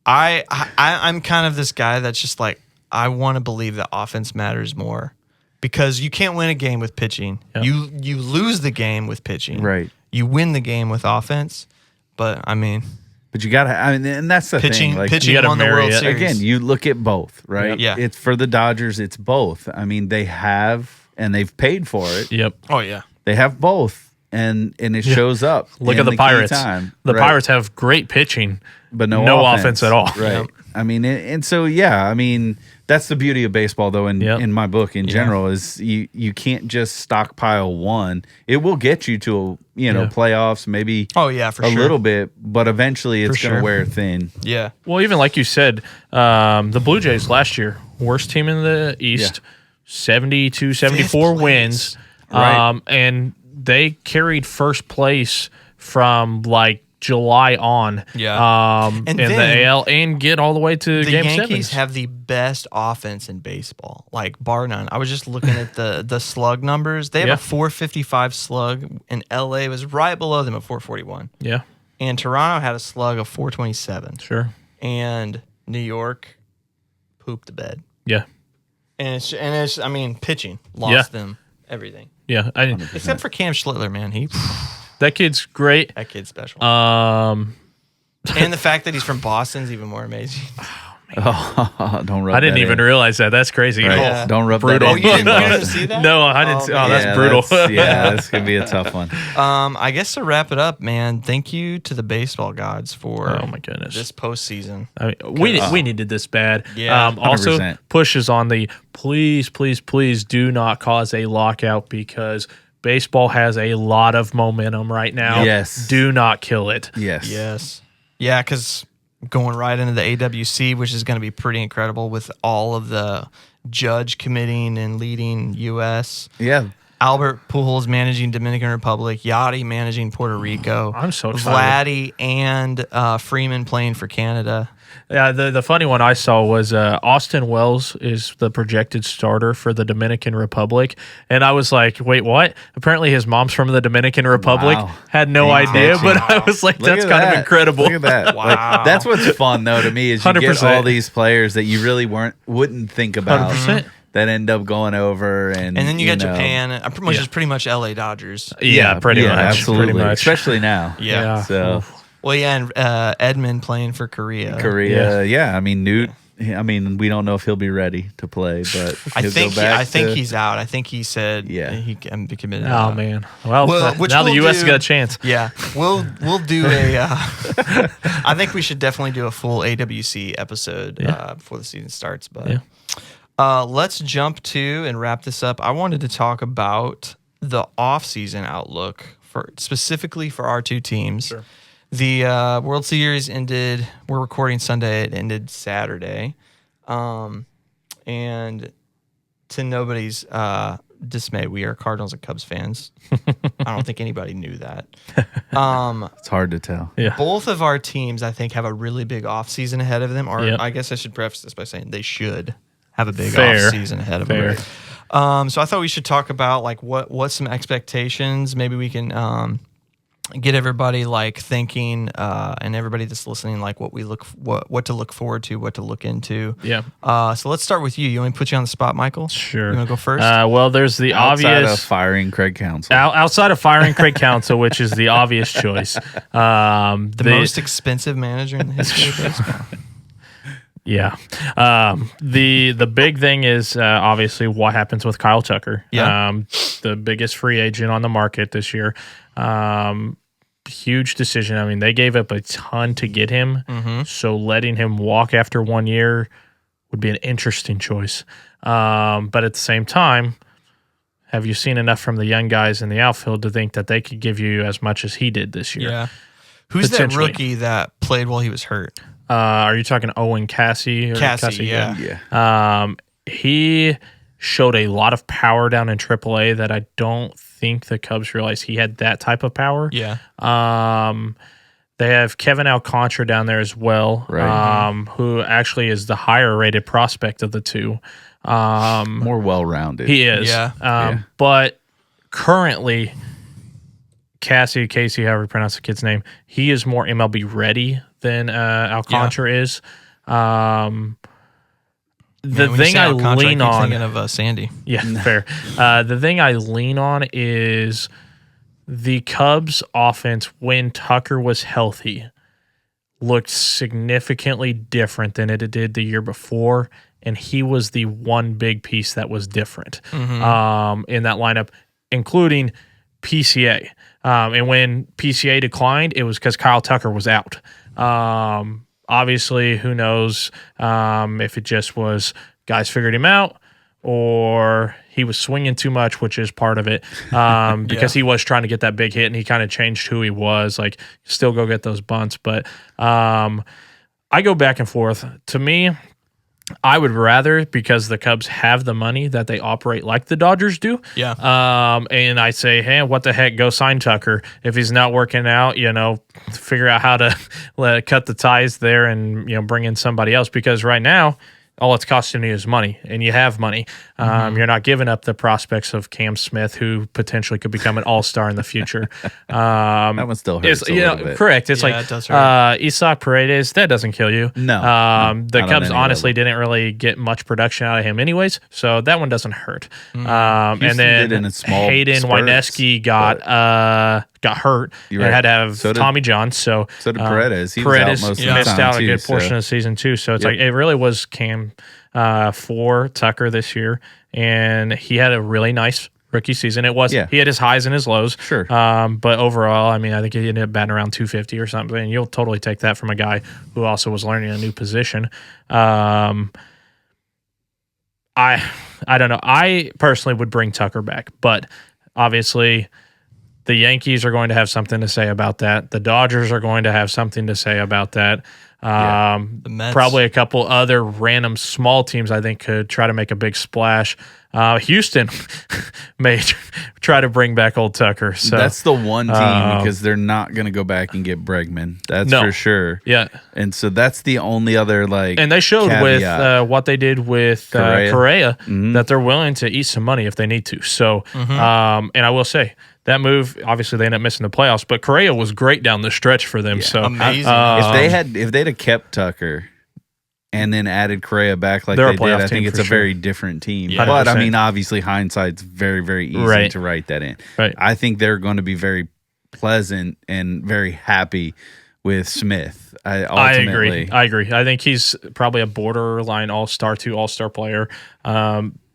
I'm kind of this guy that's just like, I want to believe that offense matters more because you can't win a game with pitching. Yeah. You lose the game with pitching. Right. You win the game with offense. But I mean, But you got to, I mean, and that's the pitching thing. Like, pitching you gotta won the marry World it. Series. again, you look at both, right? Yeah. It's for the Dodgers, it's both. I mean, they have, and they've paid for it. Yep. Oh yeah. They have both, and it shows up. Look in at the key Pirates. time. The Right. Pirates have great pitching, but no offense at all. Right. Yep. I mean, and so yeah, I mean, that's the beauty of baseball, though. In my book, in general, is you can't just stockpile one. It will get you to playoffs, maybe. Oh yeah, for a sure. little bit, but eventually it's For going to sure. wear thin. Yeah. Well, even like you said, the Blue Jays last year, worst team in the East, 72, 74 Fifth wins. Right. And they carried first place from like July on Yeah. in And the then AL and get all the way to The game Yankees 7. have the best offense in baseball, like bar none. I was just looking at the slug numbers. They have Yeah. a 455 slug, and LA was right below them at 441. Yeah, And Toronto had a slug of 427. sure. And New York pooped the bed. Yeah. And it's I mean, pitching lost Yeah. them everything. Yeah. Except for Cam Schlittler, man. That kid's great. That kid's special. Um, and the fact that he's from Boston is even more amazing. Oh, don't rub I didn't that even in. realize that. That's crazy. Right. Yeah. Don't rub Brutal. that Oh, in. you didn't, too you much. didn't see that? No, I didn't. Oh, That's man. brutal. That's going to be a tough one. I guess to wrap it up, man, thank you to the baseball gods for Oh, my goodness. this postseason. I mean, we needed this bad. Yeah, Also, 100%. pushes on the please do not cause a lockout because baseball has a lot of momentum right now. Yes. Do not kill it. Yes. Yes. Yeah, because going right into the AWC, which is going to be pretty incredible with all of the judge committing and leading U.S. Yeah. Albert Pujols managing Dominican Republic, Yachty managing Puerto Rico. I'm so excited. Vladdy and Freeman playing for Canada. Yeah, the funny one I saw was Austin Wells is the projected starter for the Dominican Republic, and I was like, wait, what? Apparently his mom's from the Dominican Republic. Wow. Had no Ain't idea, bitching. but I was like, Look that's at kind of that. incredible. Look at that. Wow. Like, that's what's fun though to me is you get 100%. all these players that you really wouldn't think about 100%. that end up going over And then you got know, Japan, which is pretty much LA Dodgers. Yeah, pretty much. absolutely, Pretty much. especially now. Yeah. So Well, yeah, and Edmund playing for Korea. Korea, yeah. I mean Newt. I mean, we don't know if he'll be ready to play, but I he'll think go back I think to- he's out. I think he said Yeah. he can be committed. Oh out. man. Well, Which now the we'll U.S. has do- got a chance. Yeah, we'll do a. I think we should definitely do a full AWC episode before the season starts. But let's jump to and wrap this up. I wanted to talk about the off-season outlook for specifically for our two teams. Sure. The World Series ended. We're recording Sunday. It ended Saturday, and to nobody's dismay, we are Cardinals and Cubs fans. I don't think anybody knew that. It's hard to tell. Yeah. Both of our teams, I think, have a really big offseason ahead of them. Or Yep. I guess I should preface this by saying they should have a big Fair. offseason ahead of Fair. them. So I thought we should talk about like what some expectations. Maybe we can get everybody like thinking, and everybody that's listening, like what to look forward to, what to look into. Yeah. So let's start with you. You want me to put you on the spot, Michael? Sure. You want to go first? Well, there's the Outside obvious of firing Craig Counsell. outside of firing Craig Counsell, which is the obvious choice. the most expensive manager in the history of baseball. Yeah. The big thing is obviously what happens with Kyle Tucker. Yeah. The biggest free agent on the market this year. Huge decision. I mean, they gave up a ton to get him. Mm-hmm. So letting him walk after 1 year would be an interesting choice. But at the same time, have you seen enough from the young guys in the outfield to think that they could give you as much as he did this year? Yeah. Who's that Potentially. rookie that played while he was hurt? Are you talking Owen Cassie? Cassie, yeah. Yeah. He showed a lot of power down in AAA that I don't think the Cubs realized he had that type of power. Yeah. They have Kevin Alcantara down there as well, Right. who actually is the higher rated prospect of the two. More well-rounded. He is. Yeah. But currently, Casey, however you pronounce the kid's name, he is more MLB ready than Alcantara is. The thing I lean on, thinking of Sandy. yeah, fair. The thing I lean on is the Cubs offense when Tucker was healthy looked significantly different than it did the year before, and he was the one big piece that was different in that lineup, including PCA. And when PCA declined, it was because Kyle Tucker was out. Obviously, who knows if it just was guys figured him out or he was swinging too much, which is part of it, because he was trying to get that big hit and he kind of changed who he was. Like, still go get those bunts. But I go back and forth. To me, I would rather, because the Cubs have the money, that they operate like the Dodgers do. Yeah. And I say, hey, what the heck, go sign Tucker. If he's not working out, figure out how to cut the ties there and, bring in somebody else. Because right now, all it's costing you is money, and you have money. You're not giving up the prospects of Cam Smith, who potentially could become an all-star in the future. That one still hurts a little bit. Correct. It's it does hurt. Isaac Paredes, that doesn't kill you. No. The Not on Cubs any honestly level. didn't really get much production out of him anyways, so that one doesn't hurt. Houston And then did in a small Hayden spurts, Wieneski got hurt and You're right. had to have So did- Tommy John. So So did Paredes. He was out most of the missed time, out a too, good portion so- of the season too. So it's like it really was Cam for Tucker this year, and he had a really nice rookie season. It was he had his highs and his lows. Sure. But overall, I mean, I think he ended up batting around 250 or something. And you'll totally take that from a guy who also was learning a new position. I don't know. I personally would bring Tucker back, but obviously the Yankees are going to have something to say about that. The Dodgers are going to have something to say about that. The Mets. Probably a couple other random small teams I think could try to make a big splash. Houston may try to bring back old Tucker. So that's the one team because they're not going to go back and get Bregman. That's for sure. Yeah. And so that's the only other and they showed caveat. with what they did with Correa that they're willing to eat some money if they need to. So, and I will say that move, obviously they ended up missing the playoffs, but Correa was great down the stretch for them. So amazing. if they'd have kept Tucker and then added Correa back like They're a they did, playoff I think team it's for a sure. very different team. Yeah. But I 100%. mean, obviously hindsight's very, very easy to write that in. Right. I think they're going to be very pleasant and very happy with Smith. I agree. I think he's probably a borderline all-star to all-star player.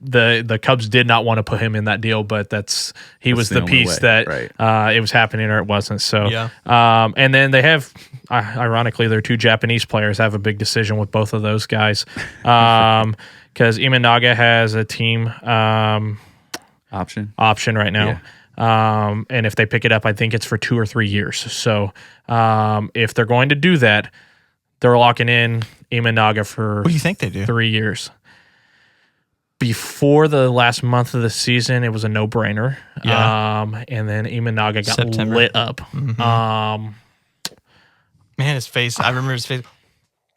The Cubs did not want to put him in that deal, but he was the the only piece way. that it was happening or it wasn't. So, Yeah. And then they have, ironically, their two Japanese players have a big decision with both of those guys, because Imanaga has a team Option. right now. And if they pick it up, I think it's for 2 or 3 years. So if they're going to do that, they're locking in Imanaga for What do you think they do? 3 years. Before the last month of the season, it was a no-brainer. Yeah. And then Imanaga got September. lit up. Man, his face. I remember his face.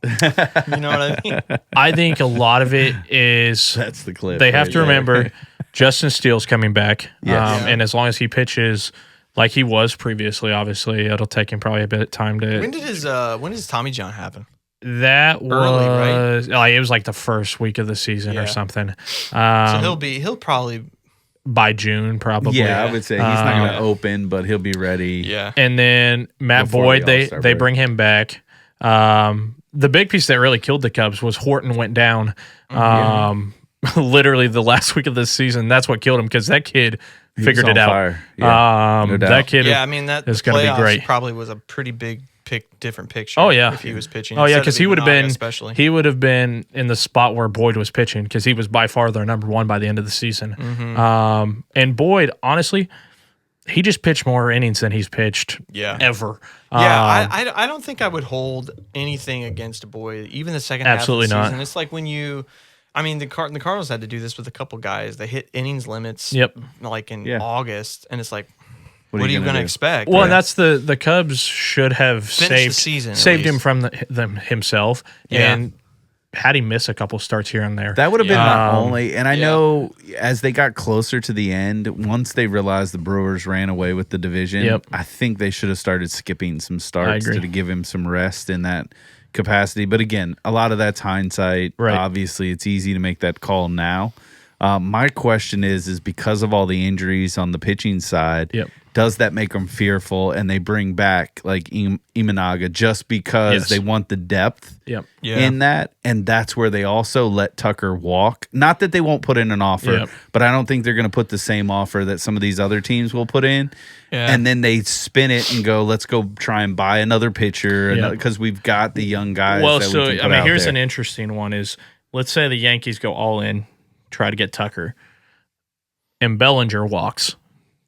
You know what I mean? I think a lot of it is That's the clip. they have right to there. remember Justin Steele's coming back. Yes. And as long as he pitches like he was previously, obviously, it'll take him probably a bit of time to. When does Tommy John happen? That Early, was it was like the first week of the season Yeah. or something. So he'll probably By June, probably. Yeah, I would say he's not going to open, but he'll be ready. yeah. And then Matt Before Boyd, the they All-Star they break. bring him back. The big piece that really killed the Cubs was Horton went down. Literally the last week of the season. That's what killed him because that kid figured on it out. fire. Yeah, no doubt. That kid. Yeah, I mean that is the gonna be playoffs great. probably was a pretty big different picture. Oh, yeah. if he was pitching. Oh yeah, instead of because he would have Imanaga been especially. he would have been in the spot where Boyd was pitching because he was by far their number one by the end of the season. Mm-hmm. And Boyd, honestly, he just pitched more innings than he's pitched ever. Yeah, I don't think I would hold anything against Boyd, even the second Absolutely half of the not. season. It's like when the Cardinals had to do this with a couple guys. They hit innings limits like in August, and it's like, what are you going to expect? Well, and that's the Cubs should have Finish the season, saved him from them himself, and had he miss a couple starts here and there. That would have been my only. And I know as they got closer to the end, once they realized the Brewers ran away with the division, I think they should have started skipping some starts to give him some rest in that capacity. But again, a lot of that's hindsight. Right. Obviously, it's easy to make that call now. My question is because of all the injuries on the pitching side, does that make them fearful and they bring back like Imanaga just because they want the depth in that? And that's where they also let Tucker walk. Not that they won't put in an offer, but I don't think they're going to put the same offer that some of these other teams will put in. And then they spin it and go, let's go try and buy another pitcher because we've got the young guys. Well, that so we can put out here's there. an interesting one is, let's say the Yankees go all in, try to get Tucker, and Bellinger walks.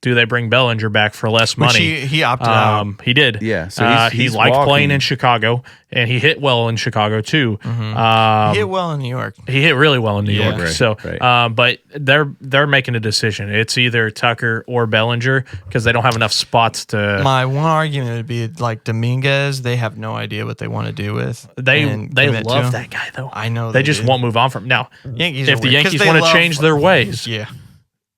Do they bring Bellinger back for less money? He opted out. He did. Yeah, so he's he liked walking. playing in Chicago, and he hit well in Chicago too. He hit well in New York. He hit really well in New York. Right, so, right. But they're making a decision. It's either Tucker or Bellinger because they don't have enough spots to. My one argument would be like Dominguez. They have no idea what they want to do with. They commit love to. that guy though. I know they just do. won't move on from him. Now. Yankees If the weird, 'cause Yankees they want to love- change their ways, yeah.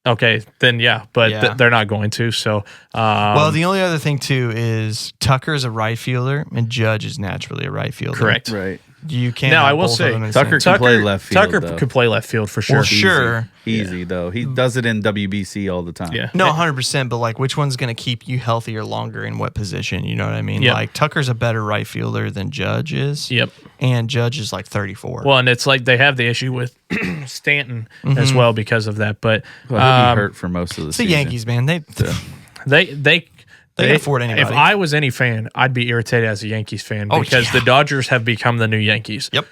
Okay, then but they're not going to. So, well, the only other thing too is Tucker is a right fielder and Judge is naturally a right fielder. correct. Right. You can't. Now, have I will both say, of them in the Tucker same- can play left field. Tucker though. could play left field for sure. Well, sure. Easy though. He does it in WBC all the time. Yeah. No, 100%. But like, which one's going to keep you healthier longer in what position? You know what I mean? Yep. Like, Tucker's a better right fielder than Judge is. Yep. And Judge is like 34. Well, and it's like they have the issue with Stanton as well because of that. But Well, he'll be hurt for most of the it's the season. Yankees, man. They they can afford anybody. If I was any fan, I'd be irritated as a Yankees fan because the Dodgers have become the new Yankees. Yep.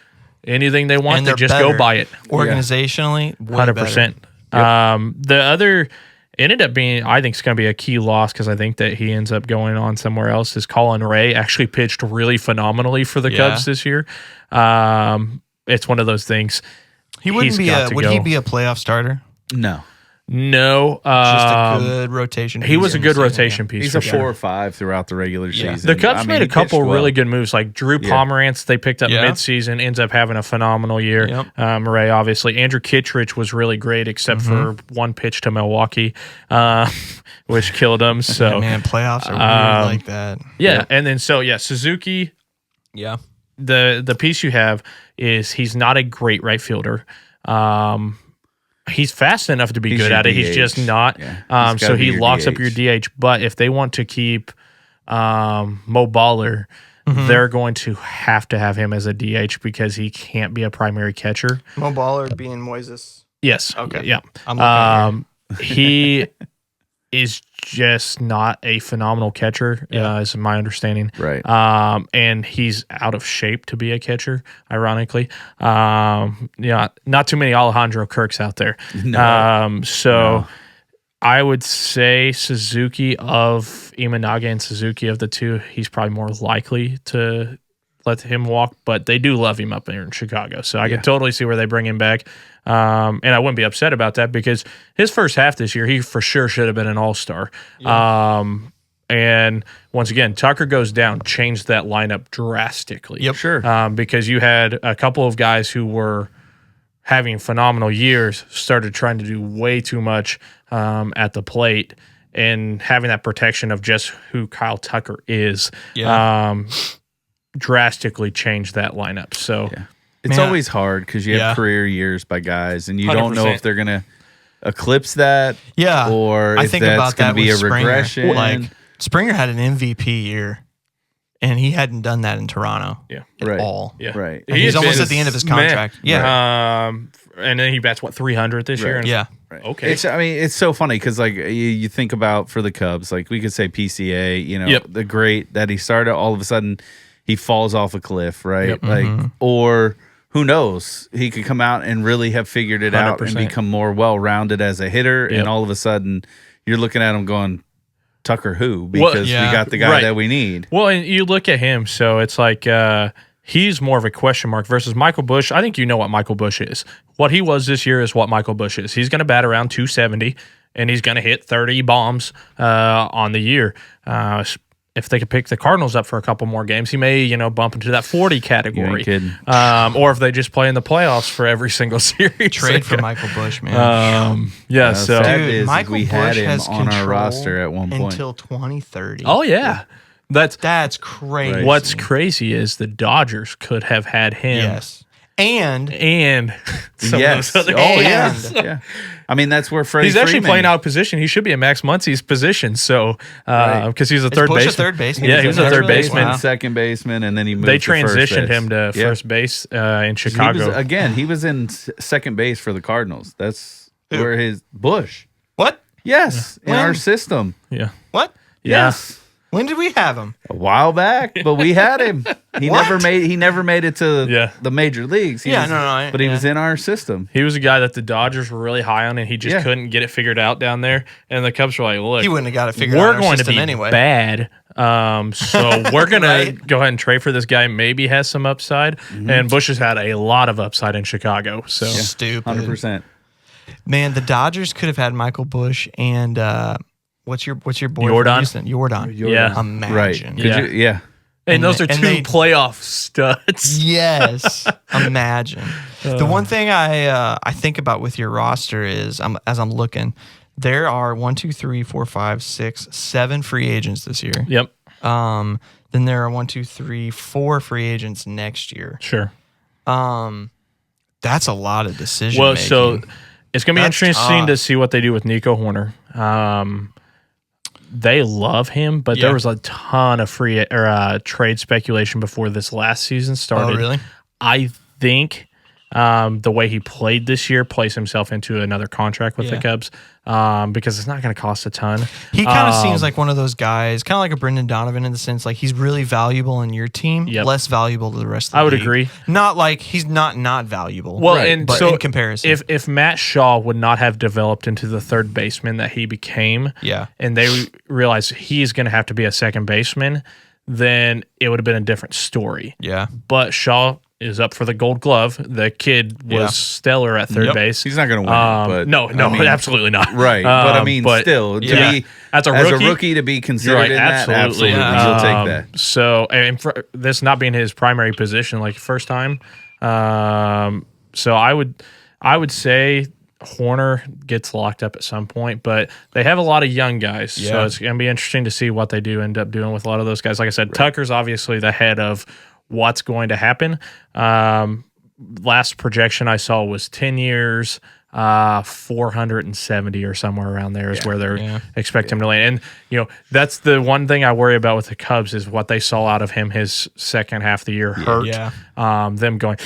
Anything they want, And they they're just better. go buy it. Organizationally, way 100%. The other ended up being, I think, it's going to be a key loss because I think that he ends up going on somewhere else. Is Colin Ray actually pitched really phenomenally for the Cubs this year? It's one of those things. He wouldn't He's be got to would go. he be a playoff starter? No, Just a good rotation. he was a piece good in the season, rotation piece. He's for a sure. 4 or 5 throughout the regular season. The Cubs I mean, made a he couple pitched well. really good moves, like Drew Pomerantz. They picked up midseason, ends up having a phenomenal year. Yep. Ray, obviously, Andrew Kittredge was really great, except for one pitch to Milwaukee, which killed him. So Yeah, man, playoffs are weird like that. yeah, and then Suzuki. Yeah. The piece you have is he's not a great right fielder. He's fast enough to be He's good your at it. He's DH. just not. Yeah. He's So gotta be he your locks up DH. your DH. But if they want to keep Mo Baller, they're going to have him as a DH because he can't be a primary catcher. Mo Baller being Moises. Yes. Okay. Yeah. I'm looking He is just not a phenomenal catcher, is my understanding. Right. And he's out of shape to be a catcher, ironically. Not too many Alejandro Kirks out there. No. I would say Suzuki of Imanaga and Suzuki of the two, he's probably more likely to let him walk, but they do love him up there in Chicago. So I can totally see where they bring him back. And I wouldn't be upset about that because his first half this year, he for sure should have been an all-star. And once again, Tucker goes down, changed that lineup drastically. Yep. Sure. Because you had a couple of guys who were having phenomenal years, started trying to do way too much at the plate, and having that protection of just who Kyle Tucker is drastically changed that lineup. So It's Man, always hard because you have career years by guys, and you don't know 100%. if they're going to eclipse that or I if think that's about going that to be a with Springer. regression. Like Springer had an MVP year, and he hadn't done that in Toronto at all. Yeah. Right. And he's almost at the end of his contract. And then he bats 300 this year. And Yeah. Right. Okay. It's so funny because like you think about for the Cubs, like we could say PCA, the great that he started, all of a sudden he falls off a cliff, right? Like, or who knows, he could come out and really have figured it out and 100%. become more well-rounded as a hitter, and all of a sudden you're looking at him going, Tucker who? Because we got the guy that we need. Well, and you look at him, so it's like he's more of a question mark versus Michael Busch. I think you know what Michael Busch is. What he was this year is what Michael Busch is. He's going to bat around 270, and he's going to hit 30 bombs on the year. If they could pick the Cardinals up for a couple more games, he may, bump into that 40 category. You ain't kidding. Or if they just play in the playoffs for every single series. Trade for Michael Busch, man. So Dude, Michael we Busch had him has on our control roster at one point. until 2030. Oh yeah. That's crazy. What's crazy is the Dodgers could have had him. Yes. And some yes. of those other And- Yeah. I mean, that's where Freddie he's actually Freeman, playing out of position. He should be in Max Muncy's position. So, because he's a third Busch a baseman. third baseman? Yeah, he was a third baseman. Wow. second baseman, and then he moved They to first transitioned base. him to first base in Chicago. He was in second base for the Cardinals. That's where his Bush. what? Yes, in When? our system. Yeah. What? Yeah. Yes. When did we have him? A while back, but we had him. He What? never made it to the major leagues. He Yeah, was- But he was in our system. He was a guy that the Dodgers were really high on, and he just couldn't get it figured out down there. And the Cubs were like, look, He wouldn't have got it figured out. we're in our going to system be anyway. bad. So we're going Right. to go ahead and trade for this guy. Maybe has some upside. And Bush has had a lot of upside in Chicago. So Stupid. 100%. Man, the Dodgers could have had Michael Busch and what's your boy from Jordan? Houston? Jordan. Yeah. Imagine. Right. Could Yeah. you- yeah. and those are and two they- playoff studs. Yes. Imagine. The one thing I think about with your roster is as I'm looking, there are 7 free agents this year. Yep. Then there are 4 free agents next year. Sure. That's a lot of decision Well, making. so it's going to be That's interesting to tough. see what they do with Nico Horner. They love him, but there was a ton of free trade speculation before this last season started. Oh, really? I think the way he played this year plays himself into another contract with the Cubs because it's not going to cost a ton. He kind of seems like one of those guys, kind of like a Brendan Donovan in the sense like he's really valuable in your team, less valuable to the rest of the I would league. agree. Not like he's not valuable. Well, and but so in comparison. if Matt Shaw would not have developed into the third baseman that he became, and they realized he's going to have to be a second baseman, then it would have been a different story. Yeah. But Shaw is up for the Gold Glove. The kid was stellar at third base. He's not going to win it, but no, I mean, absolutely not. Right. But I mean, still, to be as a rookie to be considered right, in absolutely. that, absolutely, you'll take that. So, and for this not being his primary position, like first time, so I would say Horner gets locked up at some point, but they have a lot of young guys, so it's going to be interesting to see what they do end up doing with a lot of those guys. Like I said, Tucker's obviously the head of what's going to happen. Last projection I saw was 10 years, 470 or somewhere around there is where they're expect him to land. And, that's the one thing I worry about with the Cubs is what they saw out of him his second half of the year hurt. Them going,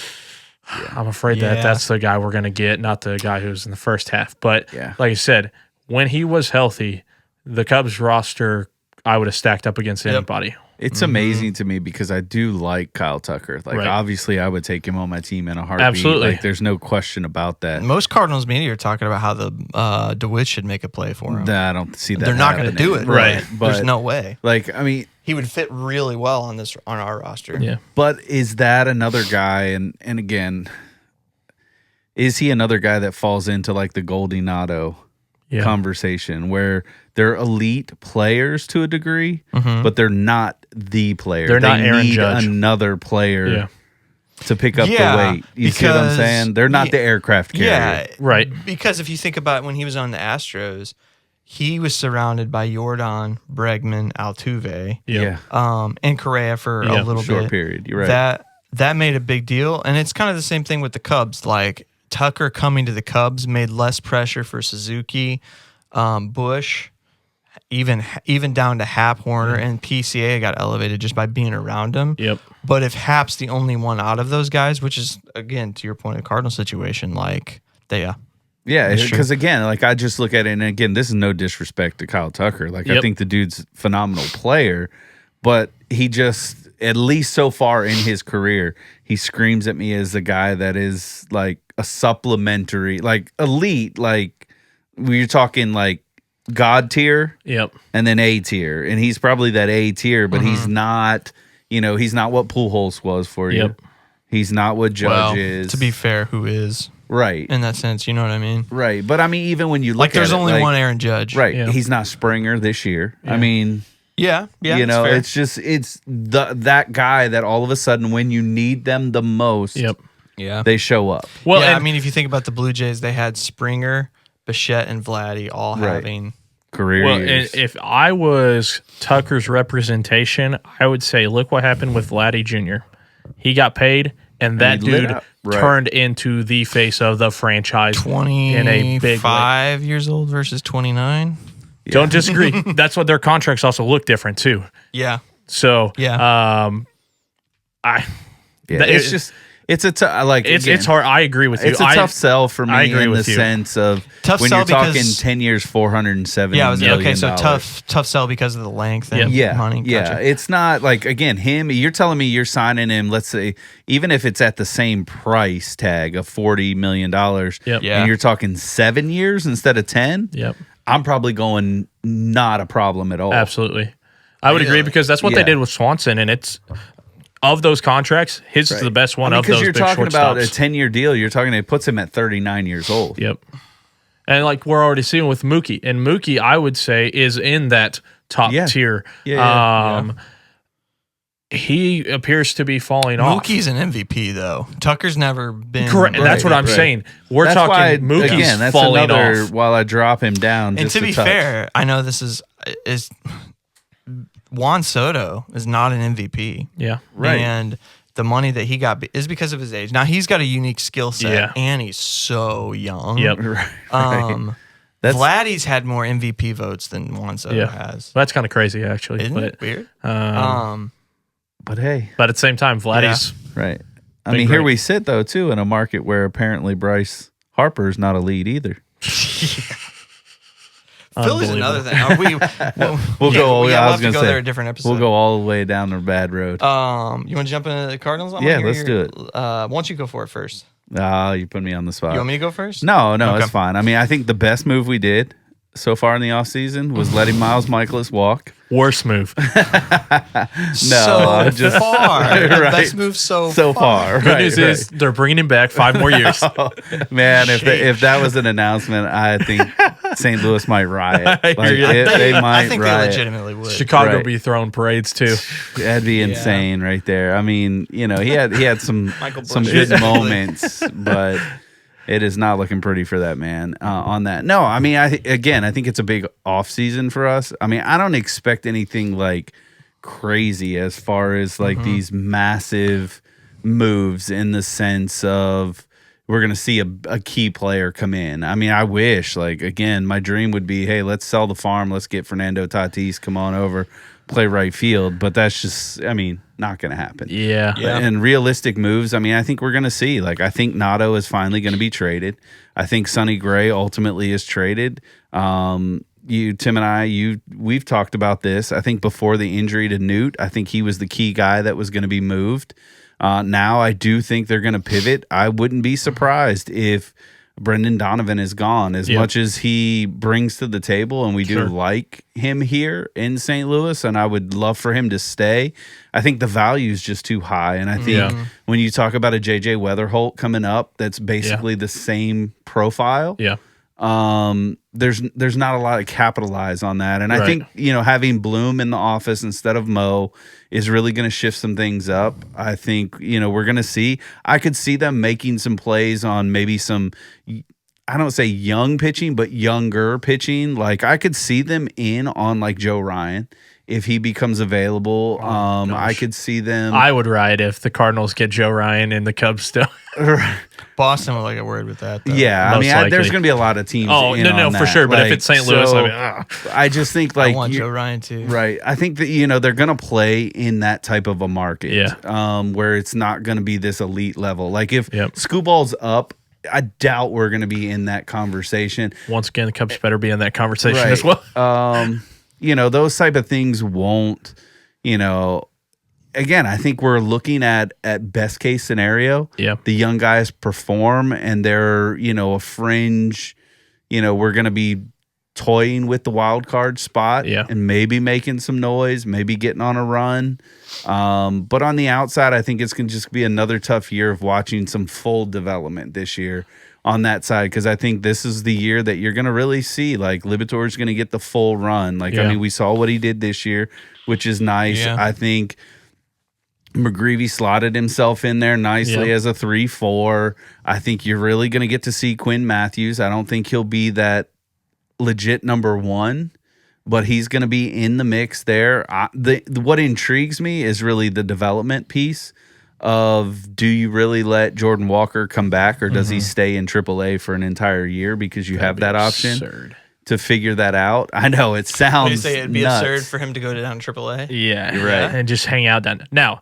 I'm afraid that's the guy we're going to get, not the guy who was in the first half. But like I said, when he was healthy, the Cubs roster, I would have stacked up against anybody. It's amazing to me because I do like Kyle Tucker. Like, obviously, I would take him on my team in a heartbeat. Absolutely. Like, there's no question about that. Most Cardinals media are talking about how the DeWitt should make a play for him. I don't see that. They're not going to do it. Right. There's no way. Like, I mean, he would fit really well on our roster. Yeah. But is that another guy? And again, is he another guy that falls into like the Goldinado conversation where they're elite players to a degree, but they're not the player. They're not they Aaron need Judge. Another player to pick up the Yeah, weight. You see what I'm saying? They're not the aircraft carrier. Yeah. Right. Because if you think about when he was on the Astros, he was surrounded by Jordan, Bregman, Altuve, and Correa for a little Short bit. period. You're right. That made a big deal. And it's kind of the same thing with the Cubs. Like Tucker coming to the Cubs made less pressure for Suzuki, Bush, even down to Hap, Horner, and PCA got elevated just by being around him. Yep. But if Hap's the only one out of those guys, which is, again, to your point, a Cardinal situation, like, Yeah, because again, like I just look at it, and again, this is no disrespect to Kyle Tucker. Like I think the dude's a phenomenal player, but he just, at least so far in his career, he screams at me as a guy that is like a supplementary, like elite, like we're talking like God tier Yep. and then A tier. And he's probably that A tier, but he's not, he's not what Pujols was for you. Yep. He's not what Judge Well, is. to be fair, who is right. in that sense? You know what I mean? Right. But I mean, even when you look Like, at there's it, only one Aaron Judge. Right. Yeah. He's not Springer this year. I mean, Yeah. Yeah. you know, fair. it's just that guy that all of a sudden when you need them the most, Yep. yeah. they show up. Well, yeah, and- I mean, if you think about the Blue Jays, they had Springer, Bichette, and Vladdy all Right. having. Career Well, years. and if I was Tucker's representation, I would say, look what happened with Vladdy Jr. He got paid, and that he lit dude up. Right. turned into the face of the franchise in a big way. 25 years old versus 29. Don't disagree. That's what their contracts also look different too. Yeah. So, Yeah. I Yeah, that- it's just it's a it's hard. I agree with you. It's a tough sell for me I agree in the with you. sense of Tough when sell you're talking because- 10 years, $470 Yeah. Okay. So million. tough sell because of the length and Yeah, money. yeah. Gotcha. It's not like again him. You're telling me you're signing him. Let's say even if it's at the same price tag of $40 million. Yep. Yeah. And you're talking 7 years instead of 10. Yep. I'm probably going not a problem at all. Absolutely. I would agree Really? because that's what Yeah. they did with Swanson, and it's of those contracts, his is the best one of because those you're big talking about a shortstops. 10-year deal. You're talking it puts him at 39 years old. Yep. And like we're already seeing with Mookie, and Mookie, I would say, is in that top Yeah. tier. Yeah. He appears to be falling off. Mookie's an MVP though. Tucker's never been. Correct. And that's what I'm right. saying. We're That's talking why, Mookie's again, that's falling another off. while I drop him down. And Just to be a touch. fair, I know this is Juan Soto is not an MVP. Yeah. Right. And the money that he got is because of his age. Now he's got a unique skill set, Yeah. and he's so young. Yep. Right. That's Vladdy's had more MVP votes than Juan Soto Yeah. has. That's kind of crazy, actually. Isn't but, it weird? but hey, but at the same time, Vladdy's right. I Been mean, here great. we sit though too in a market where apparently Bryce Harper's not a lead either. Philly's another thing. Are we? We'll go. Yeah, I we'll was have to gonna go say there a different episode. we'll go all the way down the bad road. You want to jump into the Cardinals? Yeah, let's do it. Why don't you go for it first? You put me on the spot. You want me to go first? No, Okay. it's fine. I mean, I think the best move we did so far in the offseason was letting Miles Michaelis walk. worst move. so just- far. Right. Best move so far. Good news is they're bringing him back 5 more years. Man, if that was an announcement, I think St. Louis might riot. I Like, hear you. they might I think they riot. legitimately would. Chicago Right. be throwing parades too. That'd be insane right there. I mean, he had some Michael some Bush. good moments, but it is not looking pretty for that man on that. No, I mean, I think it's a big off season for us. I mean, I don't expect anything like crazy as far as like these massive moves in the sense of we're going to see a key player come in. I mean, I wish, like, again, my dream would be, hey, let's sell the farm. Let's get Fernando Tatis, come on over, play right field. But that's just, I mean, not going to happen. Yeah. Yeah. And realistic moves, I mean, I think we're going to see. Like, I think Nato is finally going to be traded. I think Sonny Gray ultimately is traded. Tim and I, we've talked about this. I think before the injury to Newt, I think he was the key guy that was going to be moved. Now I do think they're going to pivot. I wouldn't be surprised if Brendan Donovan is gone. As much as he brings to the table, and we do like him here in St. Louis, and I would love for him to stay, I think the value is just too high. And I think when you talk about a J.J. Weatherholt coming up, that's basically the same profile. Yeah. There's not a lot of capitalize on that. And I think, having Bloom in the office instead of Mo is really going to shift some things up. I think, we're going to see, I could see them making some plays on maybe some, I don't say young pitching, but younger pitching. Like I could see them in on like Joe Ryan if he becomes available. I could see them. I would ride if the Cardinals get Joe Ryan and the Cubs still. Boston would like a word with that. Though. Yeah, I Most mean, likely. there's going to be a lot of teams. Oh, in no, on for that. sure. But if Like, it's St. Louis, so, I I just think I like want Joe Ryan too. right. I think that they're going to play in that type of a market, where it's not going to be this elite level. Like if Scooball's up, I doubt we're going to be in that conversation. once again, the Cubs better be in that conversation Right. as well. Those type of things won't. Again, I think we're looking at best case scenario. Yeah. The young guys perform and they're, a fringe, we're going to be toying with the wild card spot Yeah. and maybe making some noise, maybe getting on a run. But on the outside, I think it's going to just be another tough year of watching some full development this year on that side, because I think this is the year that you're going to really see, like, Liberatore's going to get the full run. Like, I mean, we saw what he did this year, which is nice. Yeah. I think McGreevy slotted himself in there nicely as a 3-4. I think you're really going to get to see Quinn Matthews. I don't think he'll be that legit number one, but he's going to be in the mix there. What intrigues me is really the development piece of, do you really let Jordan Walker come back, or does he stay in AAA for an entire year? Because you have that option to figure that out. I know it sounds What do you say? It'd be nuts. absurd for him to go down AAA. Yeah, You're right. and just hang out down. Now,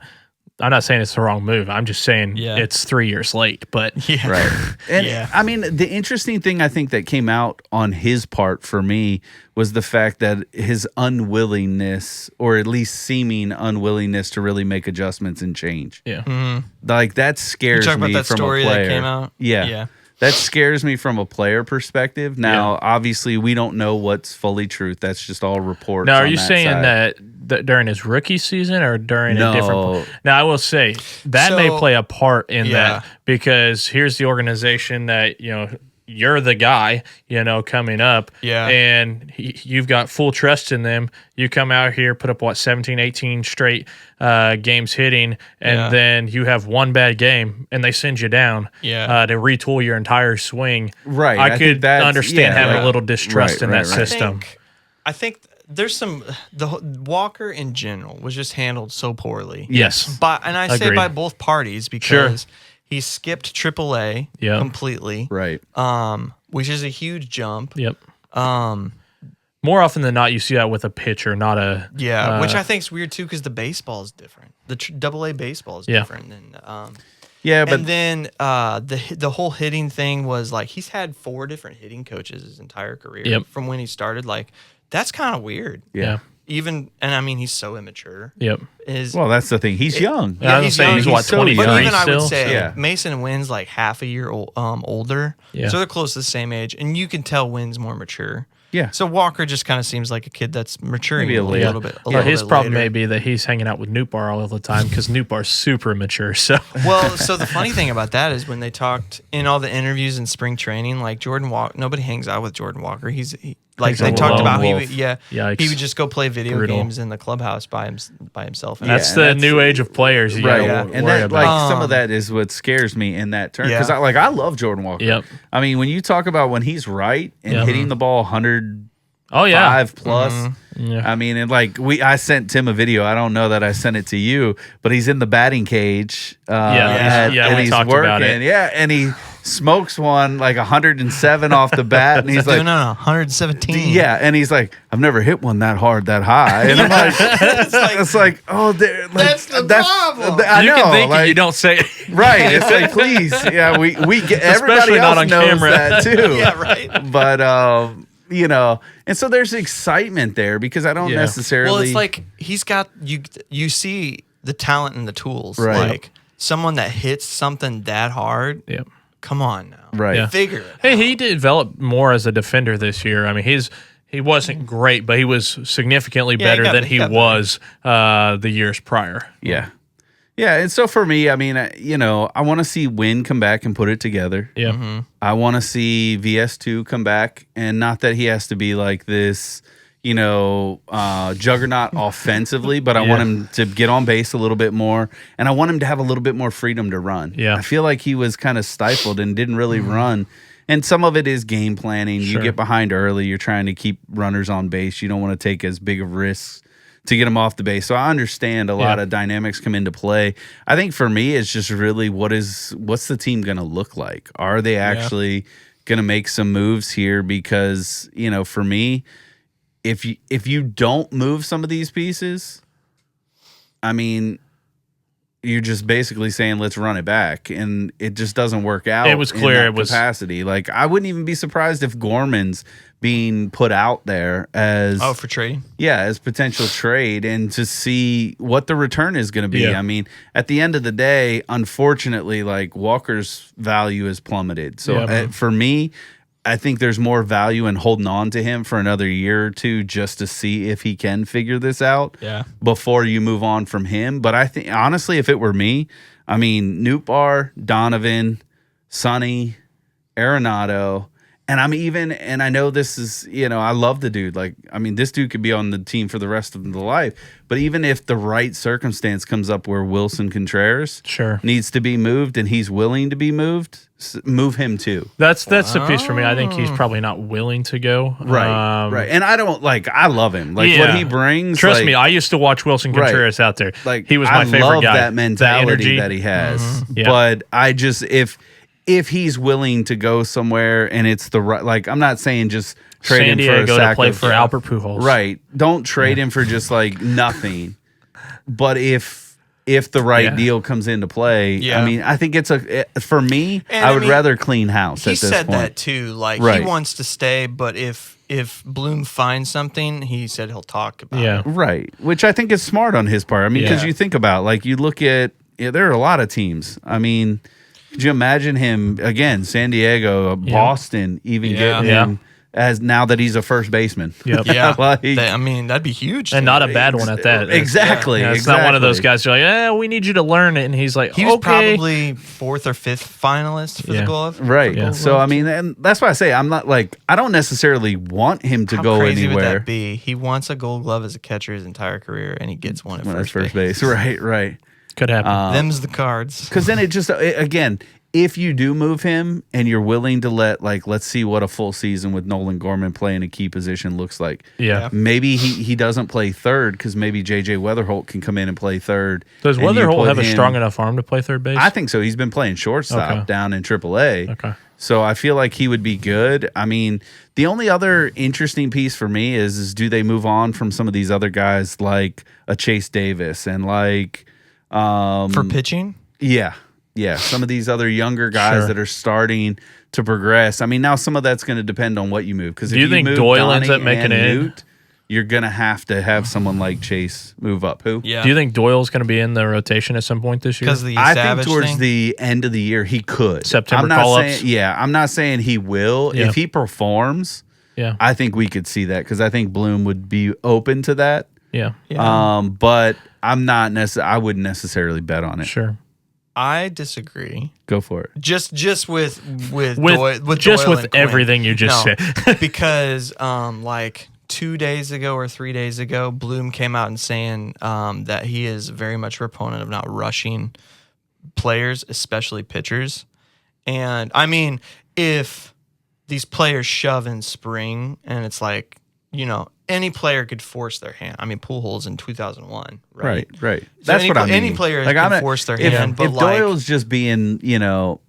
I'm not saying it's the wrong move. I'm just saying it's 3 years late. But Yeah. Right. And I mean, the interesting thing I think that came out on his part for me was the fact that his unwillingness, or at least seeming unwillingness, to really make adjustments and change. yeah, Like, that scares You talk me about that from story a player. that came out? Yeah. Yeah. That scares me from a player perspective. Now, obviously, we don't know what's fully truth. That's just all reports. now are on you that saying side. that during his rookie season or during No. a different? Now, I will say that may So- play a part in Yeah. that, because here's the organization that you're the guy, coming up. Yeah. And you've got full trust in them. You come out here, put up 17, 18 straight games hitting, and then you have one bad game and they send you down to retool your entire swing. Right. I think could that's- understand having right. a little distrust Right, in right, that right. system. I think there's Walker in general was just handled so poorly. Yes. And I say Agreed. by both parties, because he skipped AAA completely. Right. Which is a huge jump. Yep. More often than not, you see that with a pitcher, not a which I think is weird too, because the baseball is different. The AA baseball is different than. Yeah, but And then the whole hitting thing was like, he's had 4 different hitting coaches his entire career from when he started. Like, that's kind of weird. yeah. And I mean, he's so immature. Yep. well, that's the thing. He's young. Yeah, I was he's saying young. he's He's what, so 23 young. But even I still? would say Yeah. Mason Wynn's like half a year older. Yeah. So they're close to the same age. And you can tell Wynn's more mature. Yeah. So Walker just kind of seems like a kid that's maturing Maybe a a later. little bit. But his problem later. may be that he's hanging out with Newt Bar all the time, because Newt Bar's super mature. So Well, so the funny thing about that is when they talked in all the interviews in spring training, like Jordan Walker, nobody hangs out with Jordan Walker. Like He's they a talked lone about, he wolf. would, Yikes. he would just go play video Brutal. games in the clubhouse by himself. And that's and the that's- new age of players. You Right. gotta And worry that, about. like, some of that is what scares me in that turn. Because Yeah. I love Jordan Walker. Yep. I mean, when you talk about when he's right and Yep. hitting the ball 105 Oh yeah. plus. Yeah. I mean, and like I sent Tim a video. I don't know that I sent it to you, but he's in the batting cage. And we he's talked working. about it. Yeah, and he smokes one like 107 off the bat, and he's like, no, 117. yeah, and he's like, I've never hit one that hard, that high. And I'm like, it's like, oh, That's the problem. I you know, can think like, it, you don't say it. right. It's like, please, yeah, we get everybody Especially not else on knows camera. that too. Yeah, right. But and so there's excitement there because I don't Yeah. necessarily. Well, it's like he's got you see the talent and the tools. Right. Like someone that hits something that hard. Yep. Come on now. right. Yeah. Figure it. Hey, he developed more as a defender this year. I mean, he wasn't great, but he was significantly Yeah, he better got- than he he got was the years prior. Yeah. Yeah. And so for me, I mean, I want to see Wynn come back and put it together. Yeah. I want to see VS2 come back, and not that he has to be like this, juggernaut offensively, but I want him to get on base a little bit more, and I want him to have a little bit more freedom to run. Yeah. I feel like he was kind of stifled and didn't really run. And some of it is game planning. Sure. You get behind early, you're trying to keep runners on base. You don't want to take as big of risks to get them off the base. So I understand a lot of dynamics come into play. I think for me, it's just really what's the team going to look like? Are they actually going to make some moves here? Because, for me, if you don't move some of these pieces, I mean, you're just basically saying, let's run it back. And it just doesn't work out. It was clear in that it was- capacity. Like, I wouldn't even be surprised if Gorman's being put out there as For trading. as potential trade, and to see what the return is going to be. Yeah. I mean, at the end of the day, unfortunately, like, Walker's value is plummeted. So Yeah. for me, I think there's more value in holding on to him for another year or two just to see if he can figure this out before you move on from him. But I think, honestly, if it were me, I mean, Nootbaar, Donovan, Sonny, Arenado, and I know this is, I love the dude. Like, I mean, this dude could be on the team for the rest of the life. But even if the right circumstance comes up where Wilson Contreras needs to be moved and he's willing to be moved, move him too. That's the piece for me. I think he's probably not willing to go. Right. And I love him. Like what he brings. Trust me, I used to watch Wilson Contreras out there. Like he was my favorite love guy. That mentality that he has. Mm-hmm. But I just if he's willing to go somewhere and it's the right, like I'm not saying just trade San him Diego for a sack to play of, for Albert Pujols. Right. Don't trade him for just like nothing. But if the right deal comes into play, I mean, I think it's for me, and I would rather clean house at this point. He said that too. Like he wants to stay, but if Bloom finds something, he said he'll talk about it. Right. Which I think is smart on his part. I mean, because you think about, like, you look at, there are a lot of teams. I mean, could you imagine him, again, San Diego, Boston, even getting him as now that he's a first baseman? Yep. I mean, that'd be huge. And not a bad one at that. Exactly. It's not one of those guys who are like, we need you to learn it. And he's like, he was probably 4th or 5th finalist for the glove. Right. Yeah. So, I mean, and that's why I say I'm not like, I don't necessarily want him to go crazy anywhere. Would that be? He wants a gold glove as a catcher his entire career, and he gets one at first base. Right. Could happen. Them's the cards. Because then again, if you do move him and you're willing to let's see what a full season with Nolan Gorman playing a key position looks like. Yeah. Maybe he doesn't play third because maybe J.J. Weatherholt can come in and play third. Does Weatherholt have a strong enough arm to play third base? I think so. He's been playing shortstop down in AAA. Okay. So I feel like he would be good. I mean, the only other interesting piece for me is do they move on from some of these other guys like a Chase Davis and like for pitching? Yeah. Some of these other younger guys that are starting to progress. I mean, now some of that's going to depend on what you move. Because if you think Doyle ends up making it, you're going to have someone like Chase move up. Who? Yeah. Do you think Doyle's going to be in the rotation at some point this year? Because I think towards the end of the year he could. September call-ups? I'm not saying he will. Yeah. If he performs, I think we could see that because I think Bloom would be open to that. Yeah. But I'm not I wouldn't necessarily bet on it. Sure. I disagree. Go for it. Just with everything you just said. Because like 2 days ago or 3 days ago, Bloom came out and saying that he is very much a proponent of not rushing players, especially pitchers. And I mean, if these players shove in spring and it's like, any player could force their hand. I mean, Pujols in 2001, right? Right. So that's what I mean. Any player can force their hand. But if Doyle's just being,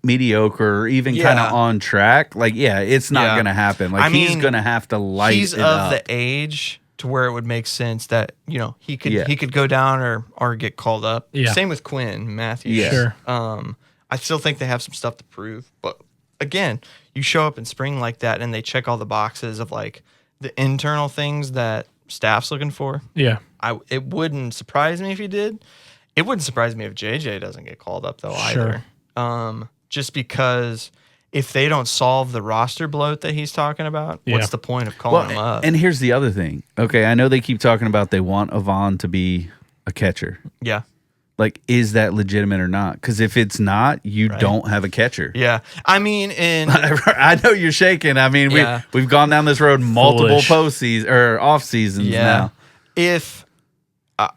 mediocre or even kind of on track, it's not going to happen. Like, he's going to have to light it up. He's of the age to where it would make sense that, he could go down or get called up. Yeah. Same with Quinn Matthews. Yeah. Sure. I still think they have some stuff to prove. But, again, you show up in spring like that and they check all the boxes of, like, the internal things that staff's looking for. Yeah. It wouldn't surprise me if he did. It wouldn't surprise me if JJ doesn't get called up though either. Just because if they don't solve the roster bloat that he's talking about, what's the point of calling him up? And here's the other thing. Okay, I know they keep talking about they want Avon to be a catcher. Yeah. Like, is that legitimate or not? Because if it's not, you don't have a catcher. Yeah. I mean, I know you're shaking. I mean, we've gone down this road multiple postseasons or off seasons now.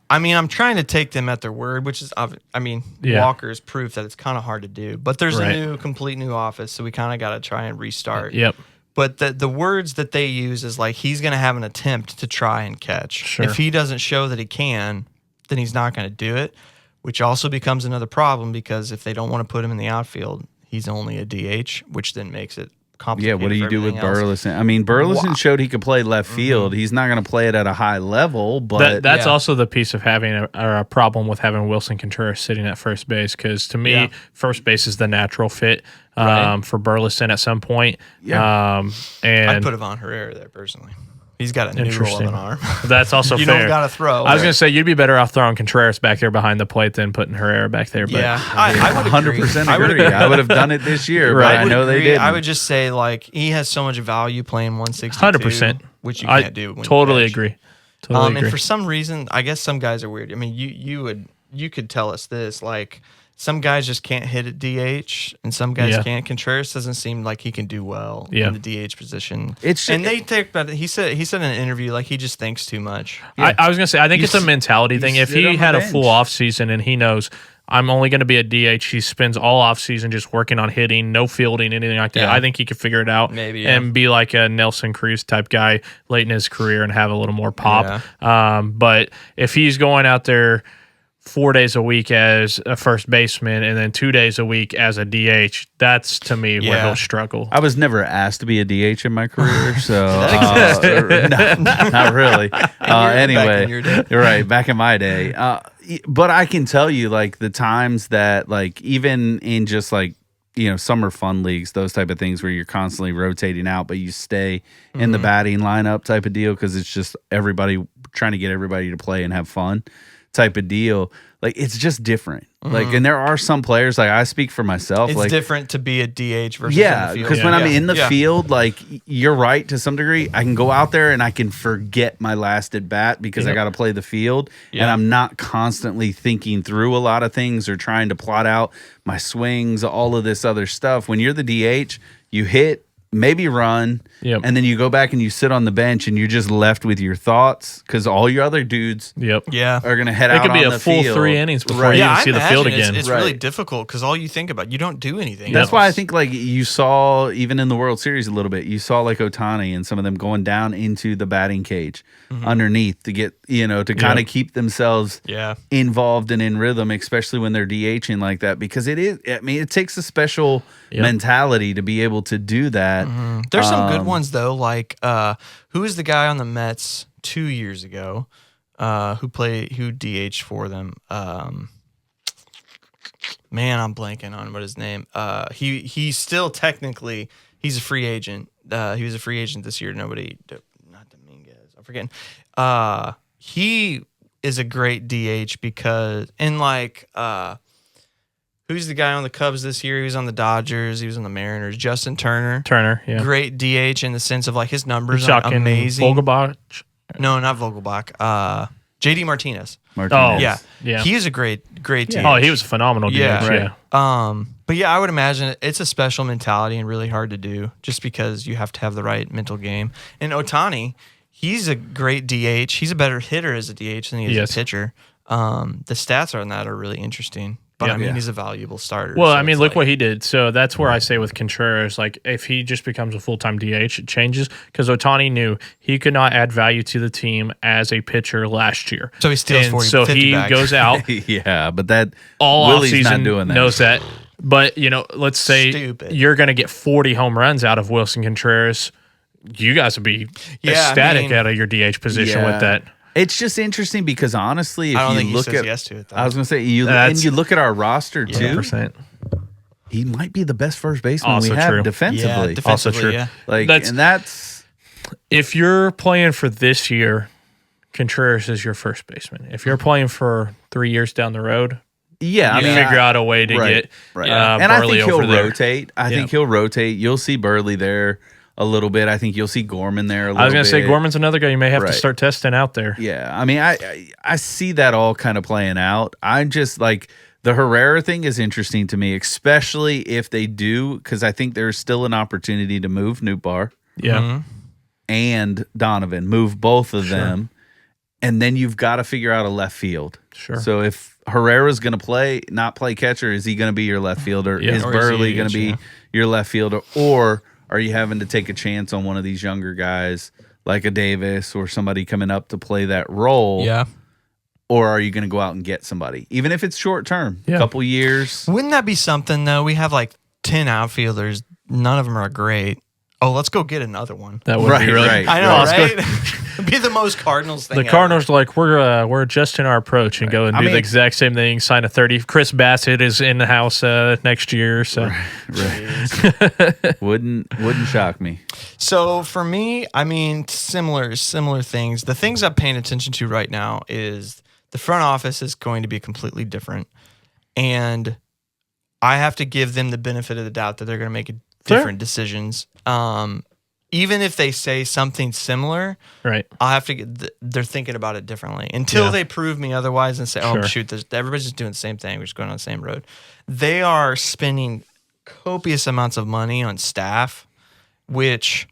I'm trying to take them at their word, which is, Walker's proof that it's kind of hard to do. But there's a complete new office, so we kind of got to try and restart. Yep. But the words that they use is like he's going to have an attempt to try and catch. Sure. If he doesn't show that he can, then he's not going to do it. Which also becomes another problem because if they don't want to put him in the outfield, he's only a DH, which then makes it complicated. Yeah, what do you do with Burleson? I mean, Burleson showed he could play left field. He's not going to play it at a high level, but that's also the piece of having a problem with having Wilson Contreras sitting at first base because to me, first base is the natural fit for Burleson at some point. Yeah. And I'd put Ivan Herrera there personally. He's got a noodle of Interesting. an arm. That's also You fair. don't got to throw. I was going to say you'd be better off throwing Contreras back there behind the plate than putting Herrera back there. But Yeah, I would agree. 100% agree. I would have done it this year, Right. but I know they agree. didn't. I would just say like he has so much value playing 162, 100%. which you I can't do. When totally you pitch. agree. Totally agree. And for some reason, I guess some guys are weird. I mean, you could tell us this, like some guys just can't hit at DH, and some guys Yeah. can't. Contreras doesn't seem like he can do well Yeah. in the DH position. And they think about it. He said in an interview like he just thinks too much. I was going to say, I think it's a mentality thing. If sit on he the had a bench. full off season and he knows I'm only going to be a DH, he spends all off season just working on hitting, no fielding, anything like that. Yeah. I think he could figure it out Maybe, yeah. and be like a Nelson Cruz type guy late in his career and have a little more pop. But if he's going out there 4 days a week as a first baseman and then 2 days a week as a DH, that's to me where Yeah. he'll struggle. I was never asked to be a DH in my career, so that not really. Anyway, in your day. right back in my day. But I can tell you, like the times that, like even in just like summer fun leagues, those type of things where you're constantly rotating out, but you stay in the batting lineup type of deal because it's just everybody trying to get everybody to play and have fun type of deal. Like it's just different. Like, and there are some players, like I speak for myself. It's like different to be a DH versus yeah, in the field. because when I'm in the Yeah. field, like you're right to some degree. I can go out there and I can forget my last at bat because I got to play the field, and I'm not constantly thinking through a lot of things or trying to plot out my swings, all of this other stuff. When you're the DH, you hit, maybe run, and then you go back and you sit on the bench and you're just left with your thoughts because all your other dudes Yeah. are going to head It out could be on a the full field. 3 innings before Right. you Yeah, even I see the imagine field again. It's really difficult because all you think about, you don't do anything. That's else. why I think like you saw even in the World Series a little bit, you saw like Ohtani and some of them going down into the batting cage underneath to get, to kind of keep themselves involved and in rhythm, especially when they're DHing like that, because it takes a special mentality to be able to do that. There's some good ones though, like who is the guy on the Mets 2 years ago who DH'd for them? Man, I'm blanking on what his name. He's still technically he's a free agent. He was a free agent this year. Not Dominguez. I'm forgetting. He is a great DH because who's the guy on the Cubs this year? He was on the Dodgers. He was on the Mariners. Justin Turner. Yeah. Great DH in the sense of like his numbers You're are talking amazing. Vogelbach? No, not Vogelbach. JD Martinez. Oh, Yeah. He is a great DH. Oh, he was a phenomenal DH. Yeah. Yeah. But yeah, I would imagine it's a special mentality and really hard to do just because you have to have the right mental game. And Ohtani, he's a great DH. He's a better hitter as a DH than he is a pitcher. The stats on that are really interesting. But I mean, he's a valuable starter. Well, so I mean, it's look like- what he did. So that's where I say with Contreras, like if he just becomes a full-time DH, it changes because Ohtani knew he could not add value to the team as a pitcher last year. So he steals And 40, so 50 he back. goes out Yeah, but that all Willie's offseason, not doing that. knows that. But, let's say Stupid. you're going to get 40 home runs out of Wilson Contreras. You guys would be Yeah, ecstatic out of your DH position with that. It's just interesting because honestly, if I don't you think he look says at, yes to it, though. I was going to say That's- you look at our roster too. 100%. He might be the best first baseman Also we have true. defensively. Yeah, defensively, true. yeah. Like, That's- and that's If you're playing for this year, Contreras is your first baseman. If you're playing for 3 years down the road, I you mean, figure out a way to get and I Burley think he'll over there. rotate. I think he'll rotate. You'll see Burley there a little bit. I think you'll see Gorman there a little bit. I was going to say Gorman's another guy you may have to Right. start testing out there. Yeah, I mean, I see that all kind of playing out. I'm just like the Herrera thing is interesting to me, especially if they do, because I think there's still an opportunity to move Nootbaar Yeah. and Donovan, move both of them, and then you've got to figure out a left field. Sure. So if Herrera's going to not play catcher, is he going to be your left fielder? Yeah. Is Or is he Burley a going to be DH, your left fielder? Or are you having to take a chance on one of these younger guys like a Davis or somebody coming up to play that role? Yeah. Or are you going to go out and get somebody, even if it's short term, Yeah. couple years? Wouldn't that be something though? We have like 10 outfielders. None of them are great. Oh, let's go get another one. That would be really. Right. I know, Right. right? Be the most Cardinals thing. The ever. Cardinals are like, we're adjusting our approach and go and do the exact same thing. Sign a 30. Chris Bassett is in the house next year, so Right. Wouldn't shock me. So for me, I mean, similar things. The things I'm paying attention to right now is the front office is going to be completely different, and I have to give them the benefit of the doubt that they're going to make different decisions. Even if they say something similar, right. I'll have to they're thinking about it differently until they prove me otherwise and say, oh, Sure. shoot, everybody's just doing the same thing. We're just going on the same road. They are spending copious amounts of money on staff, which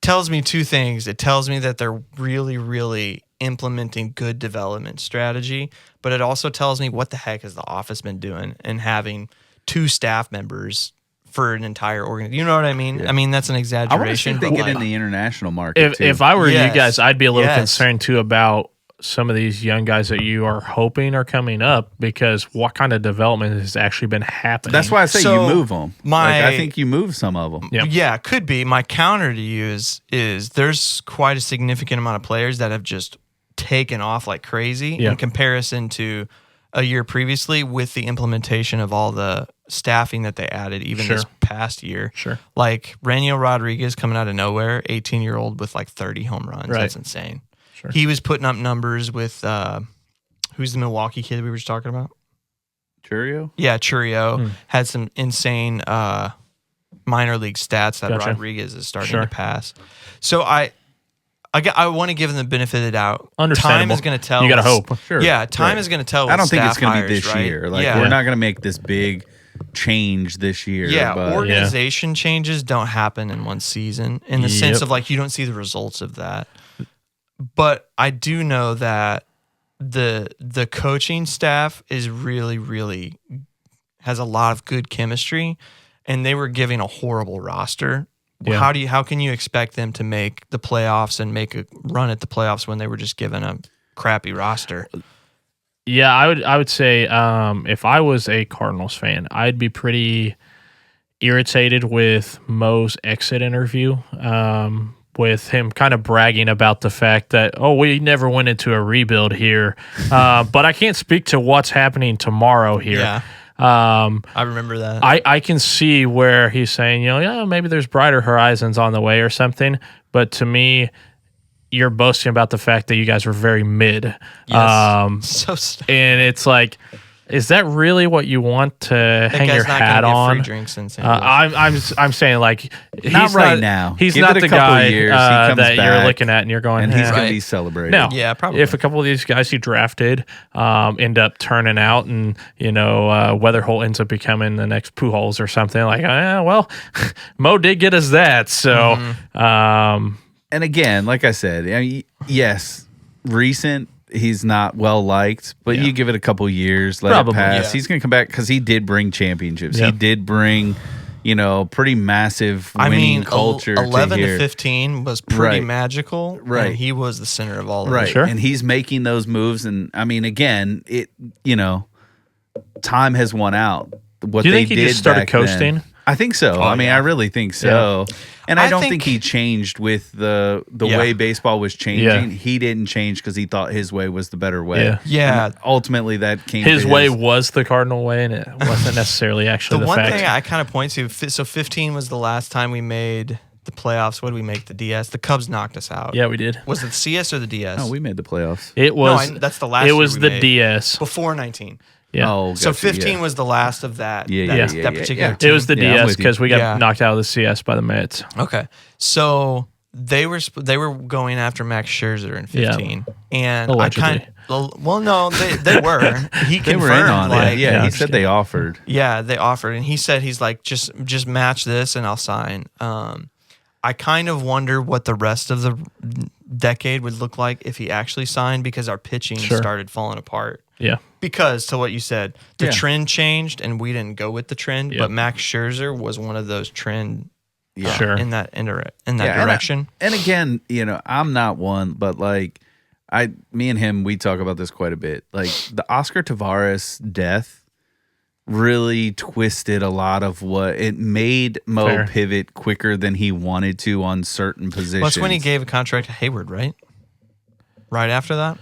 tells me two things. It tells me that they're really, really implementing good development strategy, but it also tells me what the heck has the office been doing and having 2 staff members for an entire organization. You know what I mean? Yeah. I mean, that's an I exaggeration. want to see if they get in the international market If I were Yes. you guys, I'd be a little Yes. concerned too about some of these young guys that you are hoping are coming up, because what kind of development has actually been happening? That's why I say So, you move them. I think you move some of them. Yeah. Yeah, could be. My counter to you is there's quite a significant amount of players that have just taken off like crazy in comparison to a year previously with the implementation of all the staffing that they added even this past year. Sure. Like Raniel Rodriguez coming out of nowhere, 18-year-old with like 30 home runs. Right. That's insane. Sure. He was putting up numbers with who's the Milwaukee kid we were just talking about? Churio? Yeah, Churio had some insane minor league stats that Gotcha. Rodriguez is starting to pass. So I want to give them the benefit of the doubt. Understandable. Time is going to tell. You got to us- hope. Sure. Yeah, time Right. is going to tell. I don't with think it's staff going to hires, be this right? year. Like yeah. we're not going to make this big change this year. Yeah, but organization changes don't happen in one season in the sense of like you don't see the results of that. But I do know that the coaching staff is really, really has a lot of good chemistry, and they were giving a horrible roster. Yeah. How can you expect them to make the playoffs and make a run at the playoffs when they were just given a crappy roster? Yeah, I would say if I was a Cardinals fan, I'd be pretty irritated with Mo's exit interview, with him kind of bragging about the fact that, we never went into a rebuild here, but I can't speak to what's happening tomorrow here. Yeah. I remember that. I can see where he's saying, maybe there's brighter horizons on the way or something, but to me, you're boasting about the fact that you guys were very mid. Yes. And it's like, is that really what you want to hang your hat on? Free drinks in St. Louis. I'm saying like Not he's right now. He's Give not it a the couple guy years, he comes that you're back, looking at and you're going, and he's going Right. to be celebrated. no. Yeah, probably. If a couple of these guys he drafted end up turning out, and Weatherholt ends up becoming the next Pujols or something, like, well, Mo did get us that. So, And again, like I said, I mean, yes, recent. He's not well liked, but you give it a couple years, let Probably, it pass. yeah. He's going to come back because he did bring championships. Yeah. He did bring, pretty massive winning culture. 11 to to here. 15 was pretty Right. magical. Right. And he was the center of all of Right. it. Sure. And he's making those moves. And I mean, again, time has won out. What do you they think he did just started back coasting? then. I think so. I mean, yeah. I really think so. And I I don't think- think he changed with the Yeah. way baseball was changing. Yeah. He didn't change because he thought his way was the better way. Yeah. Yeah. And ultimately, that came His to way was the Cardinal way, and it wasn't necessarily actually The the one fact. thing I kind of point to, so 15 was the last time we made the playoffs. What did we make? The DS? The Cubs knocked us out. Yeah, we did. Was it the CS or the DS? No, we made the playoffs. It was. that's the last It year was we the made. DS. Before 19. Yeah. Oh, So gotcha, 15 yeah. was the last of that. yeah, particular yeah. team. It was the Yeah, I'm DS with you. because we got Yeah. knocked out of the CS by the Mets. Okay. So they were going after Max Scherzer in 15. And Allegedly. no, they were. He They confirmed were in on like it. Yeah, Yeah, he said they offered. Yeah, they offered, and he said he's like just match this and I'll sign. I kind of wonder what the rest of the decade would look like if he actually signed, because our pitching Sure. started falling apart. Yeah. Because to what you said, the Yeah. trend changed and we didn't go with the trend. Yep. But Max Scherzer was one of those trend Sure. in that Yeah, direction. And again, I'm not one, but like me and him, we talk about this quite a bit. Like the Oscar Tavares death really twisted a lot of what it made Mo Fair. pivot quicker than he wanted to on certain positions. Well, that's when he gave a contract to Hayward, right? Right after that?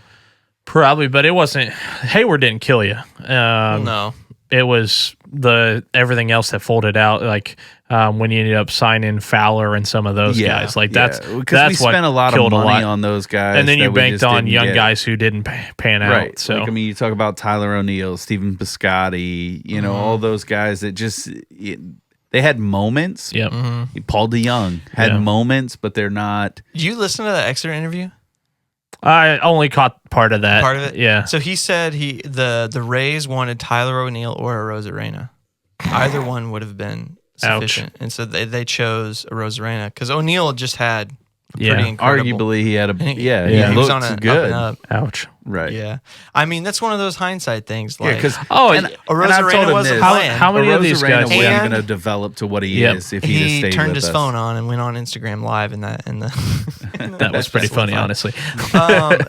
Probably, but it wasn't. Hayward didn't kill you. No. It was everything else that folded out, like when you ended up signing Fowler and some of those guys. Like that's because we what spent a lot of killed money on those guys, and then you that we banked just on didn't young get. guys who didn't pan out. Right. So Like, I mean, you talk about Tyler O'Neill, Stephen Piscotty, all those guys that just they had moments. yep. Paul DeYoung had moments, but they're not. Did you listen to that Exeter interview? I only caught part of that. Part of it? Yeah. So he said the Rays wanted Tyler O'Neill or a Rosarena. Either one would have been sufficient. And so they chose a Rosarena because O'Neill just had pretty incredible. Arguably, he had a He he was looked on a good. up and up. Ouch. Right. Yeah. I mean, that's one of those hindsight things. Yeah, Like, because a Rosarena wasn't playing. How many of these guys? wasn't And- going to develop to what he Yep. is if he just he stayed turned with his us. phone on and went on Instagram Live That was pretty That's funny, fun. honestly.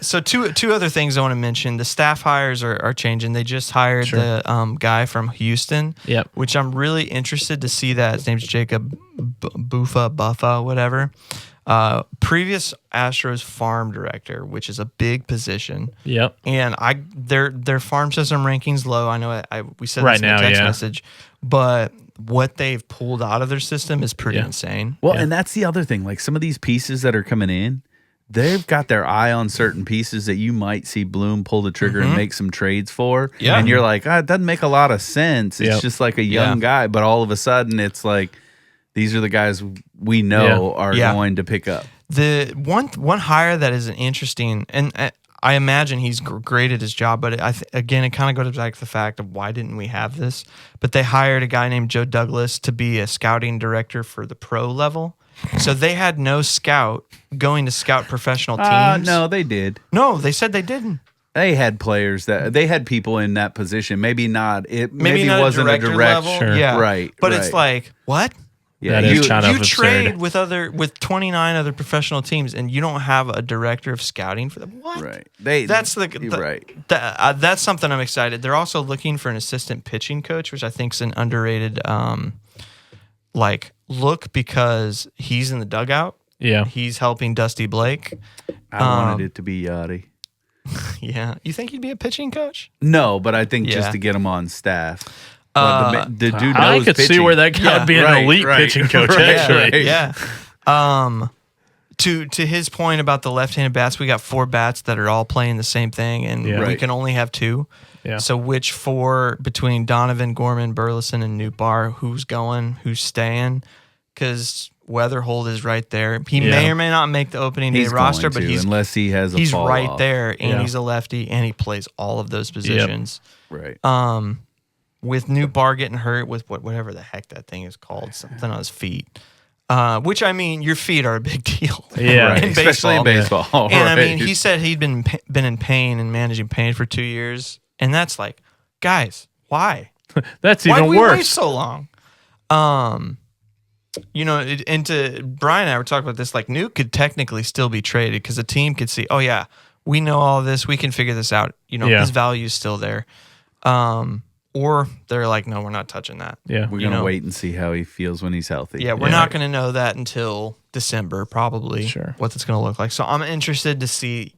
So two other things I want to mention. The staff hires are changing. They just hired the guy from Houston, Yep. which I'm really interested to see that. His name's Jacob Buffa, whatever. Previous Astros farm director, which is a big position. Yep. And their farm system rankings low. I know we said Right this in now, the text yeah. message, but what they've pulled out of their system is pretty insane. Well, and that's the other thing. Like some of these pieces that are coming in, they've got their eye on certain pieces that you might see Bloom pull the trigger and make some trades for. Yeah. And you're like, it doesn't make a lot of sense. It's Yep. just like a young guy. But all of a sudden, it's like, these are the guys we know are going to pick up. The one hire that is an interesting, and I imagine he's great at his job, but again, it kind of goes back to the fact of why didn't we have this? But they hired a guy named Joe Douglas to be a scouting director for the pro level. So they had no scout going to scout professional teams. No, they did. No, they said they didn't. They had players they had people in that position. Maybe not. It maybe not wasn't a director direct. level. Sure. Yeah, Right, But right. it's like what? Yeah, That is you- kind of You absurd. trade with 29 other professional teams, and you don't have a director of scouting for them. What? right. That's you're right. That's something I'm excited. They're also looking for an assistant pitching coach, which I think is an underrated look because he's in the dugout. Yeah. He's helping Dusty Blake. I wanted it to be Yachty. Yeah. You think he'd be a pitching coach? No, but I think Yeah. just to get him on staff. But the dude knows I could see pitching. where that guy would be an Right, elite right, pitching coach, right, actually. right. Yeah. To his point about the left-handed bats, we got 4 bats that are all playing the same thing, and Yeah. we Right. can only have 2. Yeah. So which 4 between Donovan, Gorman, Burleson, and Newbar? Who's going? Who's staying? Because Weatherhold is right there. He may or may not make the opening day He's roster, going but to, he's unless he has a he's fall right off. there, and Yeah. he's a lefty, and he plays all of those positions. Right. With Newbar getting hurt with whatever the heck that thing is called, something on his feet. Which I mean, your feet are a big deal. Yeah. Right. in Especially in baseball. And I right. mean, he said he'd been in pain and managing pain for 2 years, and that's like, guys, why? That's Why even did we wait worse. so long? And to Brian and I were talking about this, like Nuke could technically still be traded because a team could see, oh yeah, we know all this, we can figure this out. Yeah. His value's still there. Or they're like, no, we're not touching that. Yeah. We're going to wait and see how he feels when he's healthy. Yeah, we're not going to know that until December, probably. Sure. What it's going to look like. So I'm interested to see,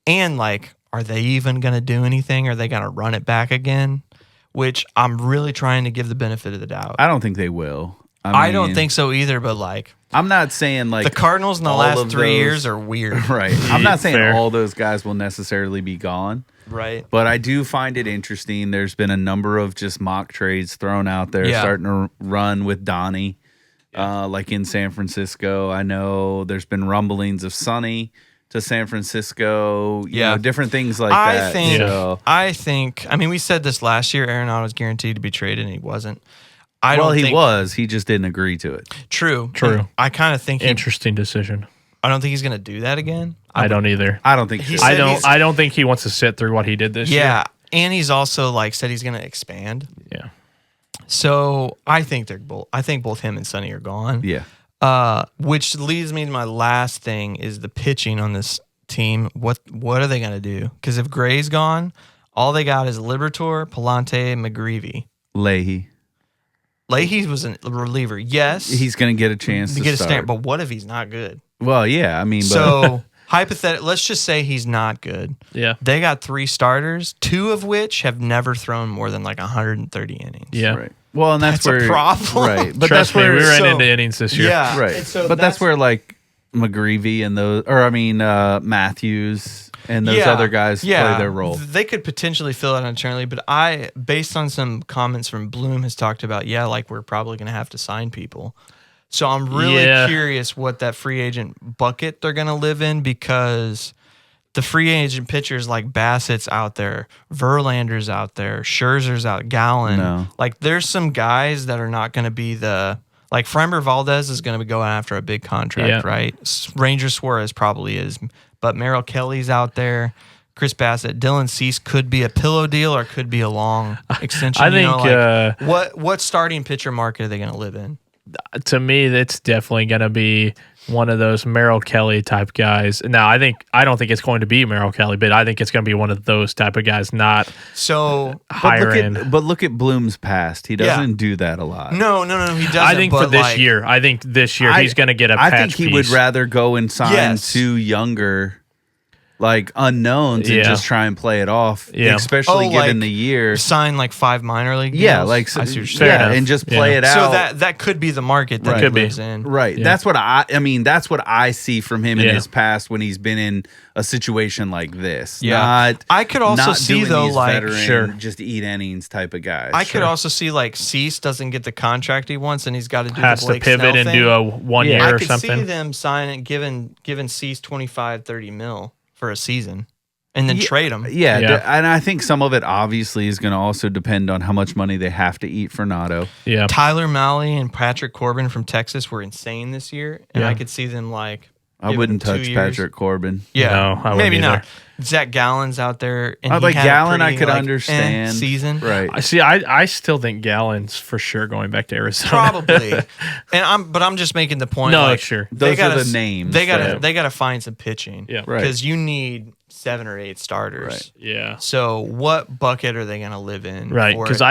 and like, are they even going to do anything? Are they going to run it back again? Which I'm really trying to give the benefit of the doubt. I don't think they will. I don't mean, think so either, but like I'm not saying like the Cardinals in the all last of 3 those- years are weird. Right. I'm not saying Fair. all those guys will necessarily be gone. Right. But I do find it interesting. There's been a number of just mock trades thrown out there, Yeah. starting to run with Donnie, like in San Francisco. I know there's been rumblings of Sonny to San Francisco. You know, different things like that. I think. I mean, we said this last year. Arenado was guaranteed to be traded, and he wasn't. He was. He just didn't agree to it. True. True. And I kind of think Interesting decision. I don't think he's going to do that again. I don't either. I don't think He so. said he's- I don't think he wants to sit through what he did this year. Yeah, and he's also like said he's going to expand. Yeah. So I think both him and Sonny are gone. Yeah. Which leads me to my last thing is the pitching on this team. What are they going to do? Because if Gray's gone, all they got is Liberatore, Palante, McGreevy. Leahy. Leahy was a reliever. Yes. He's going to get a chance to get a start. stamp, but what if he's not good? Well, yeah, I mean, but So hypothetically, let's just say he's not good. Yeah. They got 3 starters, 2 of which have never thrown more than like 130 innings. Yeah. right. Well, and that's That's a where problem. right? But Trust that's me, where we ran so- into innings this year. Yeah. right. And so but that's where like McGreevy and those, or I mean Matthews and those other guys play their role. They could potentially fill it internally, but based on some comments from Bloom, has talked about, like we're probably going to have to sign people. So I'm really curious what that free agent bucket they're going to live in, because the free agent pitchers like Bassett's out there, Verlander's out there, Scherzer's out, Gallen. No. Like there's some guys that are not going to be like Framber Valdez is going to be going after a big contract, right? Ranger Suarez probably is, but Merrill Kelly's out there. Chris Bassett, Dylan Cease could be a pillow deal or could be a long extension. I think what starting pitcher market are they going to live in? To me, that's definitely going to be one of those Merrill Kelly type guys. Now, I don't think it's going to be Merrill Kelly, but I think it's going to be one of those type of guys, not higher end. But look at Bloom's past. He doesn't do that a lot. No, he doesn't. I think for this year, he's going to get a patch I think he would rather go and sign 2 younger, like unknowns and just try and play it off, especially given the year. Sign like 5 minor league deals. Yeah, like I see what you're saying. and just play it out. So that could be the market that he lives in. Right. Yeah. That's what that's what I see from him in his past when he's been in a situation like this. Yeah. I could also see though, like just eat innings type of guys. I could also see like Cease doesn't get the contract he wants and he's got to do has the to Blake pivot Snell and thing. do a 1 year I or could something. see them signing giving Cease 25-30 mil for a season. And then trade them. Yeah, and I think some of it obviously is going to also depend on how much money they have to eat for Nato. Yeah, Tyler Mahle and Patrick Corbin from Texas were insane this year, and I could see them like. I wouldn't touch Patrick Corbin. Yeah, no, I wouldn't maybe either. not. Zach Gallen's out there, and I'd he like had Gallen. a pretty, I could understand season, right? I still think Gallen's for sure going back to Arizona. Probably, but I'm just making the point. No, like, sure. Those are the names. They gotta find some pitching. Yeah, right. Because you need 7 or 8 starters. Right. Yeah. So what bucket are they gonna live in? Right, because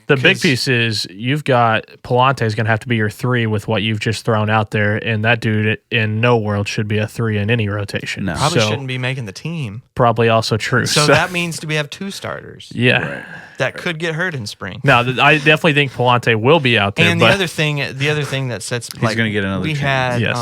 the big piece is you've got Palante is going to have to be your 3 with what you've just thrown out there, and that dude in no world should be a 3 in any rotation. No. Probably So, shouldn't be making the team. probably also true. So that means we have 2 starters. yeah. That could get hurt in spring. Now, I definitely think Palante will be out there. And but the other thing that sets He's gonna get another we chance. had Yes.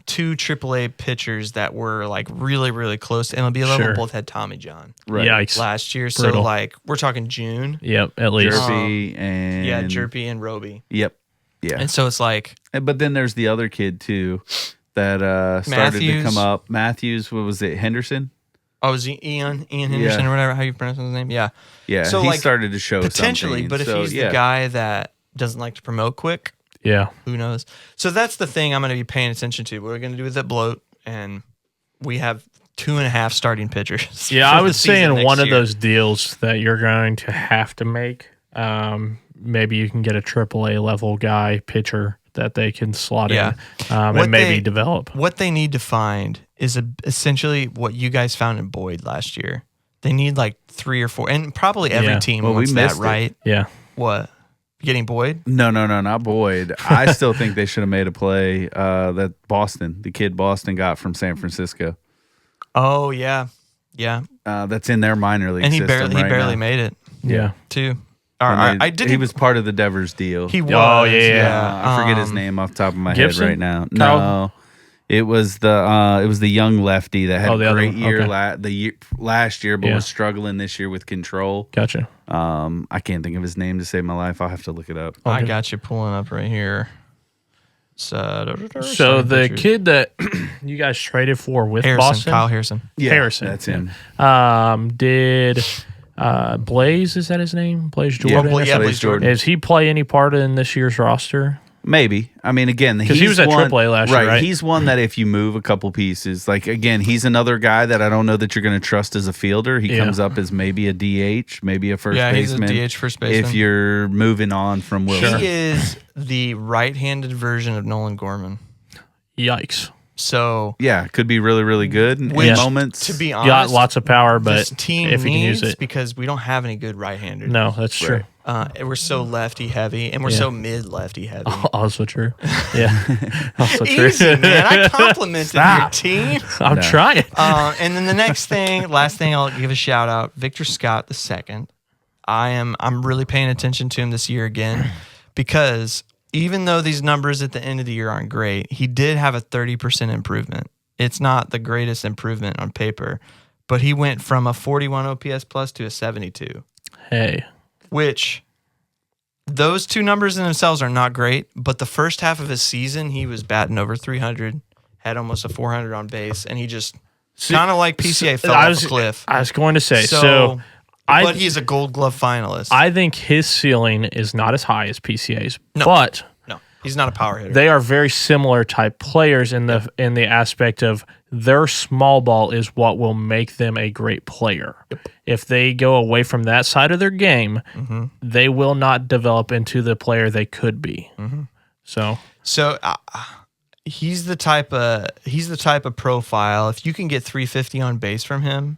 2 AAA pitchers that were like really, really close to MLB level. Sure. Both had Tommy John Right. Yikes. last year. Brutal. So like we're talking June. Yep, at least. Jerpy and Jerpy and Roby. Yep. Yeah. And so it's like But then there's the other kid too that started to Matthews. come up. Matthews, what was it? Henderson? is he Ian Henderson or whatever how you pronounce his name? Yeah. Yeah, So, he like, started to show Potentially, something. but if So, he's the guy that doesn't like to promote quick, Yeah. who knows? So that's the thing I'm going to be paying attention to. What we're going to do with that bloat, and we have 2.5 starting pitchers. Yeah, for I the would say season in next one of year. those deals that you're going to have to make, maybe you can get a AAA level guy pitcher that they can slot Yeah. in What and maybe they- develop. What they need to find is essentially what you guys found in Boyd last year. They need like 3 or 4, and probably every Yeah. team Well, we wants that, missed it. right? Yeah. What? Getting Boyd? No, not Boyd. I still think they should have made a play that the kid Boston got from San Francisco. Oh yeah. That's in their minor league And he system barely now. made it Yeah. too. And I did. He was part of the Devers deal. He was. Oh, yeah. I forget his name off the top of my Gibson? head right now. Kyle? No, it was the young lefty that had Oh, the a other great one. year Okay. last year, but Yeah. was struggling this year with control. Gotcha. I can't think of his name to save my life. I'll have to look it up. I got you pulling up right here. So Starting the pitchers. kid that you guys traded for with Harrison, Boston, Kyle Harrison. Harrison. That's him. Did Blaze, is that his name? Blaze Yeah, Jordan? Blaze Blaze Jordan. Does he play any part in this year's roster? Maybe. I mean, again, Because he was at one- AAA last year, right? He's one that if you move a couple pieces, like again, he's another guy that I don't know that you're going to trust as a fielder. He Yeah. comes up as maybe a DH, maybe a first Yeah, he's a baseman. DH first baseman. If you're moving on from Wilson. He is the right-handed version of Nolan Gorman. Yikes. So Yeah, could be really, really good in which, moments. to be Got honest, lots of power, but this team if you can use needs it. because we don't have any good right-handers. No, that's true. We're so lefty heavy, and we're so mid lefty heavy. Also true. Yeah. Also true. Easy, man. I complimented your team. I'm trying. And then the last thing I'll give a shout out, Victor Scott II. I'm really paying attention to him this year again because even though these numbers at the end of the year aren't great, he did have a 30% improvement. It's not the greatest improvement on paper, but he went from a 41 OPS plus to a 72. Hey. Which those two numbers in themselves are not great, but the first half of his season, he was batting over 300, had almost a 400 on base, and he just kind of like PCA fell off a cliff. I was going to say, but he's a Gold Glove finalist. I think his ceiling is not as high as PCA's, No. but No, he's not a power hitter. they are very similar type players in the aspect of their small ball is what will make them a great player. Yep. If they go away from that side of their game, they will not develop into the player they could be. So he's the type of profile. If you can get 350 on base from him,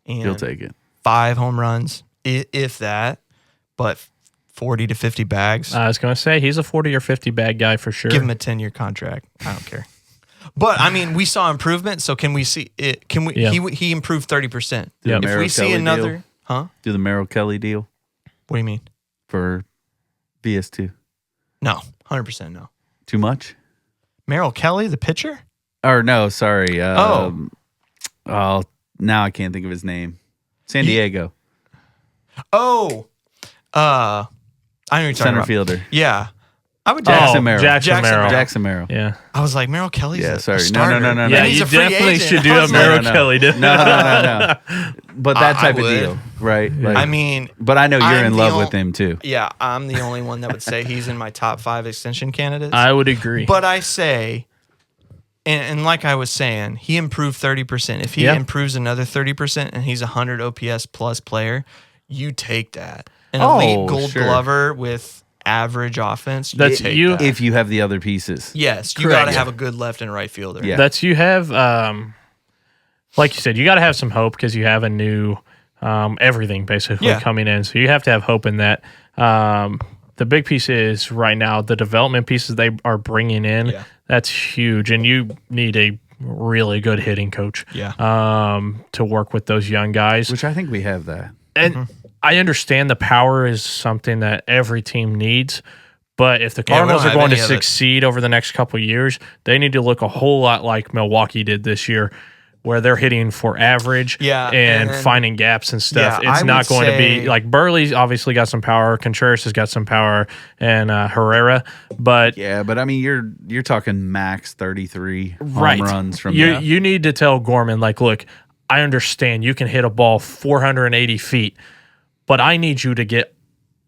and You'll take it. 5 home runs, if that, but 40 to 50 bags. I was going to say he's a 40 or 50 bag guy for sure. Give him a 10-year contract. I don't care. But I mean, we saw improvement, so can we see it? Can we? Yeah. He improved 30%. Do the If Merrill we see Kelly another, deal? huh? Do the Merrill Kelly deal What do you mean? for BS2. No, 100% no. Too much? Merrill Kelly, the pitcher. Or no, sorry. Oh, now I can't think of his name. San Diego. Oh, I know what you're talking Center about. fielder. Yeah, I would. Jackson Merrill. Jackson Merrill. Jackson Merrill. Yeah. I was like Merrill Kelly's. Yeah, a sorry. starter. No. Yeah, And he's you a free definitely agent. should do I a was Merrill like, Kelly deal. No. But that I type of would. deal, right? Like, I mean, but I know you're I'm in the love ol- with him too. yeah, I'm the only one that would say he's in my top 5 extension candidates. I would agree. But I say, and like I was saying, he improved 30%. If he improves another 30% and he's a 100 OPS plus player, you take that. An elite Gold sure. Glover with average offense, you That's take you- that. If you have the other pieces. Yes, you Correct. got to have a good left and right fielder. Yeah. That's you have, like you said, you got to have some hope because you have a new everything basically coming in. So you have to have hope in that. The big piece is right now the development pieces they are bringing in. Yeah. That's huge, and you need a really good hitting coach. Yeah. To work with those young guys. Which I think we have that. And I understand the power is something that every team needs, but if the Yeah, we Cardinals don't are going to have any of it. succeed over the next couple of years, they need to look a whole lot like Milwaukee did this year, where they're hitting for average Yeah, and and- finding gaps and stuff. Yeah, It's I not would going to be say- like Burley's obviously got some power, Contreras has got some power, and Herrera, but Yeah, but I mean you're talking max 33 home right. runs from you need to tell Gorman, like, look, I understand you can hit a ball 480 feet, but I need you to get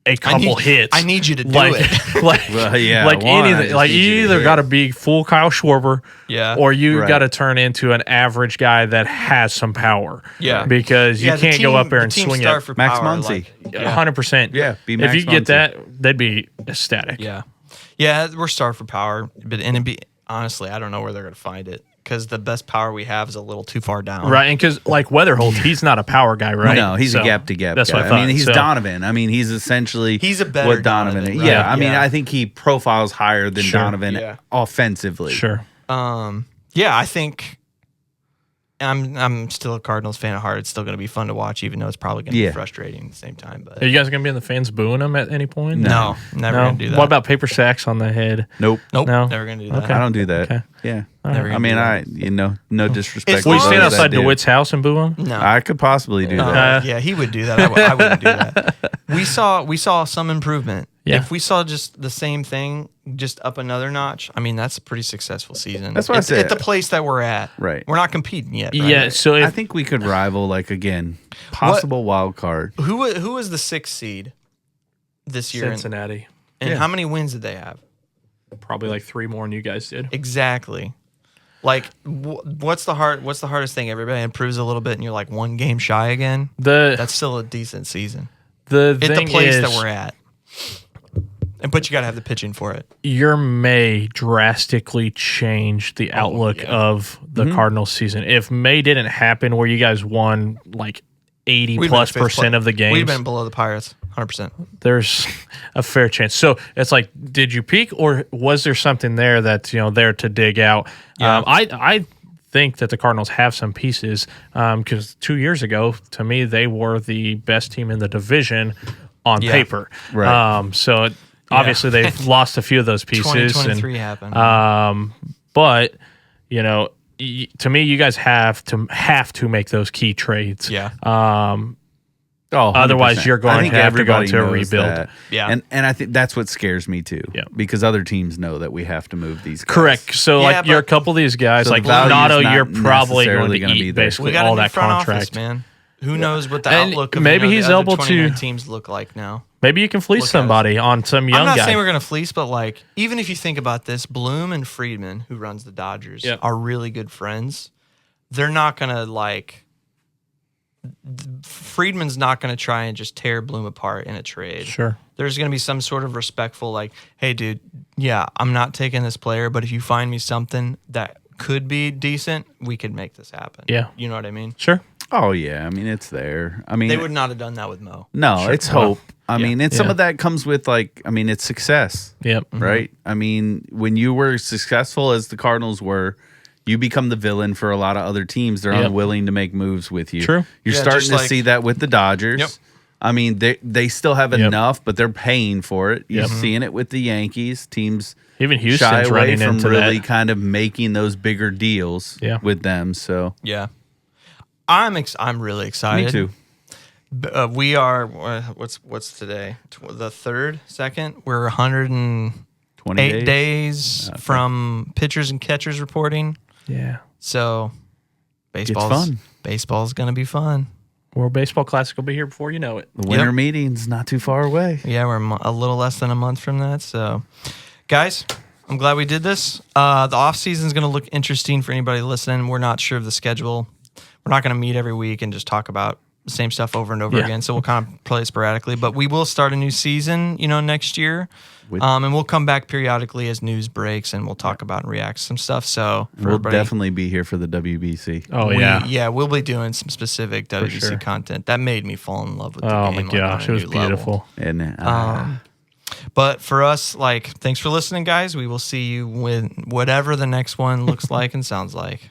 a couple hits. I need you to do like, it. like, Well, yeah, like one, I anything. just Like need you you to either hit. got to be full Kyle Schwarber, Yeah. or you Right. got to turn into an average guy that has some power. Yeah. because you Yeah, the can't go team- up there the and team swing star it. for Max power, Muncy. like- 100%. Yeah, be if Max you get Muncy. that, they'd be ecstatic. Yeah, we're star for power, but it'd be honestly, I don't know where they're gonna find it because the best power we have is a little too far down. Right, and because like Weatherholt, he's not a power guy, right? No, he's So, a gap to gap. That's guy. what I thought. mean, he's So- Donovan. I mean, he's essentially He's a better what Donovan. Donovan, is. right? Yeah, I mean, Yeah. I think he profiles higher than Sure. Donovan Yeah. offensively. Sure. Yeah, I think I'm still a Cardinals fan at heart. It's still gonna be fun to watch, even though it's probably gonna Yeah. be frustrating at the same time. But Are you guys gonna be in the fans booing him at any point? no, never No? gonna do that. What about paper sacks on the head? Nope. Nope, No? never gonna do that. Okay. I don't do that. Okay. Yeah. Never I gonna mean, do no disrespect. As Will you long stand as outside DeWitt's house and boo him? No, I could possibly do that. yeah, he would do that. I wouldn't do that. We saw some improvement. Yeah. If we saw just the same thing, just up another notch, I mean, that's a pretty successful season. That's what I At said. the place that we're at. Right. We're not competing yet. Right? Yeah. So I if think we could rival, like, again, possible wild card. Who was the 6th seed this year? Cincinnati, And Yeah. how many wins did they have? probably like 3 more than you guys did. Exactly. Like, what's the hardest thing? Everybody improves a little bit, and you're like 1 game shy again. The That's still a decent season. the It's thing the place is, that we're at. But you got to have the pitching for it. Your May drastically changed the outlook of the Cardinals season. If May didn't happen where you guys won like 80+% of the games, we've been below the Pirates, 100%. There's a fair chance. So it's like, did you peak, or was there something there that's there to dig out? Yeah. I think that the Cardinals have some pieces because 2 years ago, to me, they were the best team in the division on paper. Right. So obviously they've lost a few of those pieces. 2023 happened. But to me, you guys have to make those key trades. Yeah. Otherwise, you're going to have to go into a rebuild. That. Yeah. And I think that's what scares me too. Yeah. Because other teams know that we have to move these guys. Correct. So, Yeah, you're a but- couple of these guys, So like the value's Donato, not you're probably going necessarily to gonna be eat there. basically We got all a new that front contract. office, man. Who knows what the And outlook of maybe he's the other able to- 29 teams look like now. Maybe you can fleece Look at us. somebody on some young I'm not guy. saying we're going to fleece, but like, even if you think about this, Bloom and Friedman, who runs the Dodgers, Yep. are really good friends. They're not going to like. Friedman's not going to try and just tear Bloom apart in a trade. Sure. There's going to be some sort of respectful, like, hey, dude, yeah, I'm not taking this player, but if you find me something that could be decent, we could make this happen. Yeah. You know what I mean? Sure. Oh yeah. I mean, it's there. I mean, They would not have done that with Mo. no, it's hope. I yeah. mean, and some Yeah. of that comes with it's success. Yep. Right? I mean, when you were successful as the Cardinals were, you become the villain for a lot of other teams. They're Yep. unwilling to make moves with you. True. You're Yeah, starting just to like- see that with the Dodgers. Yep. I mean, they still have Yep. enough, but they're paying for it. You're Yep. seeing it with the Yankees. Teams Even shy Houston's away running from into really that. kind of making those bigger deals Yeah. with them. So Yeah. I'm really excited. me too. We are what's today? The 3rd, 2nd. We're 108 20 days from pitchers and catchers reporting. Yeah. So baseball's fun. Baseball's gonna be fun. World Baseball Classic will be here before you know it. The winter Yep. meeting's not too far away. Yeah, we're a little less than a month from that. So, guys, I'm glad we did this. The off season is going to look interesting for anybody listening. We're not sure of the schedule. We're not going to meet every week and just talk about the same stuff over and over Yeah. again. So we'll kind of play sporadically, but we will start a new season, next year. With- And we'll come back periodically as news breaks and we'll talk about and react to some stuff. So for We'll everybody, definitely be here for the WBC. Oh, yeah, we'll be doing some specific WBC sure. content. That made me fall in love with the Oh game. my like, on gosh, a it was new level. beautiful. And But for us, thanks for listening, guys. We will see you with whatever the next one looks like and sounds like.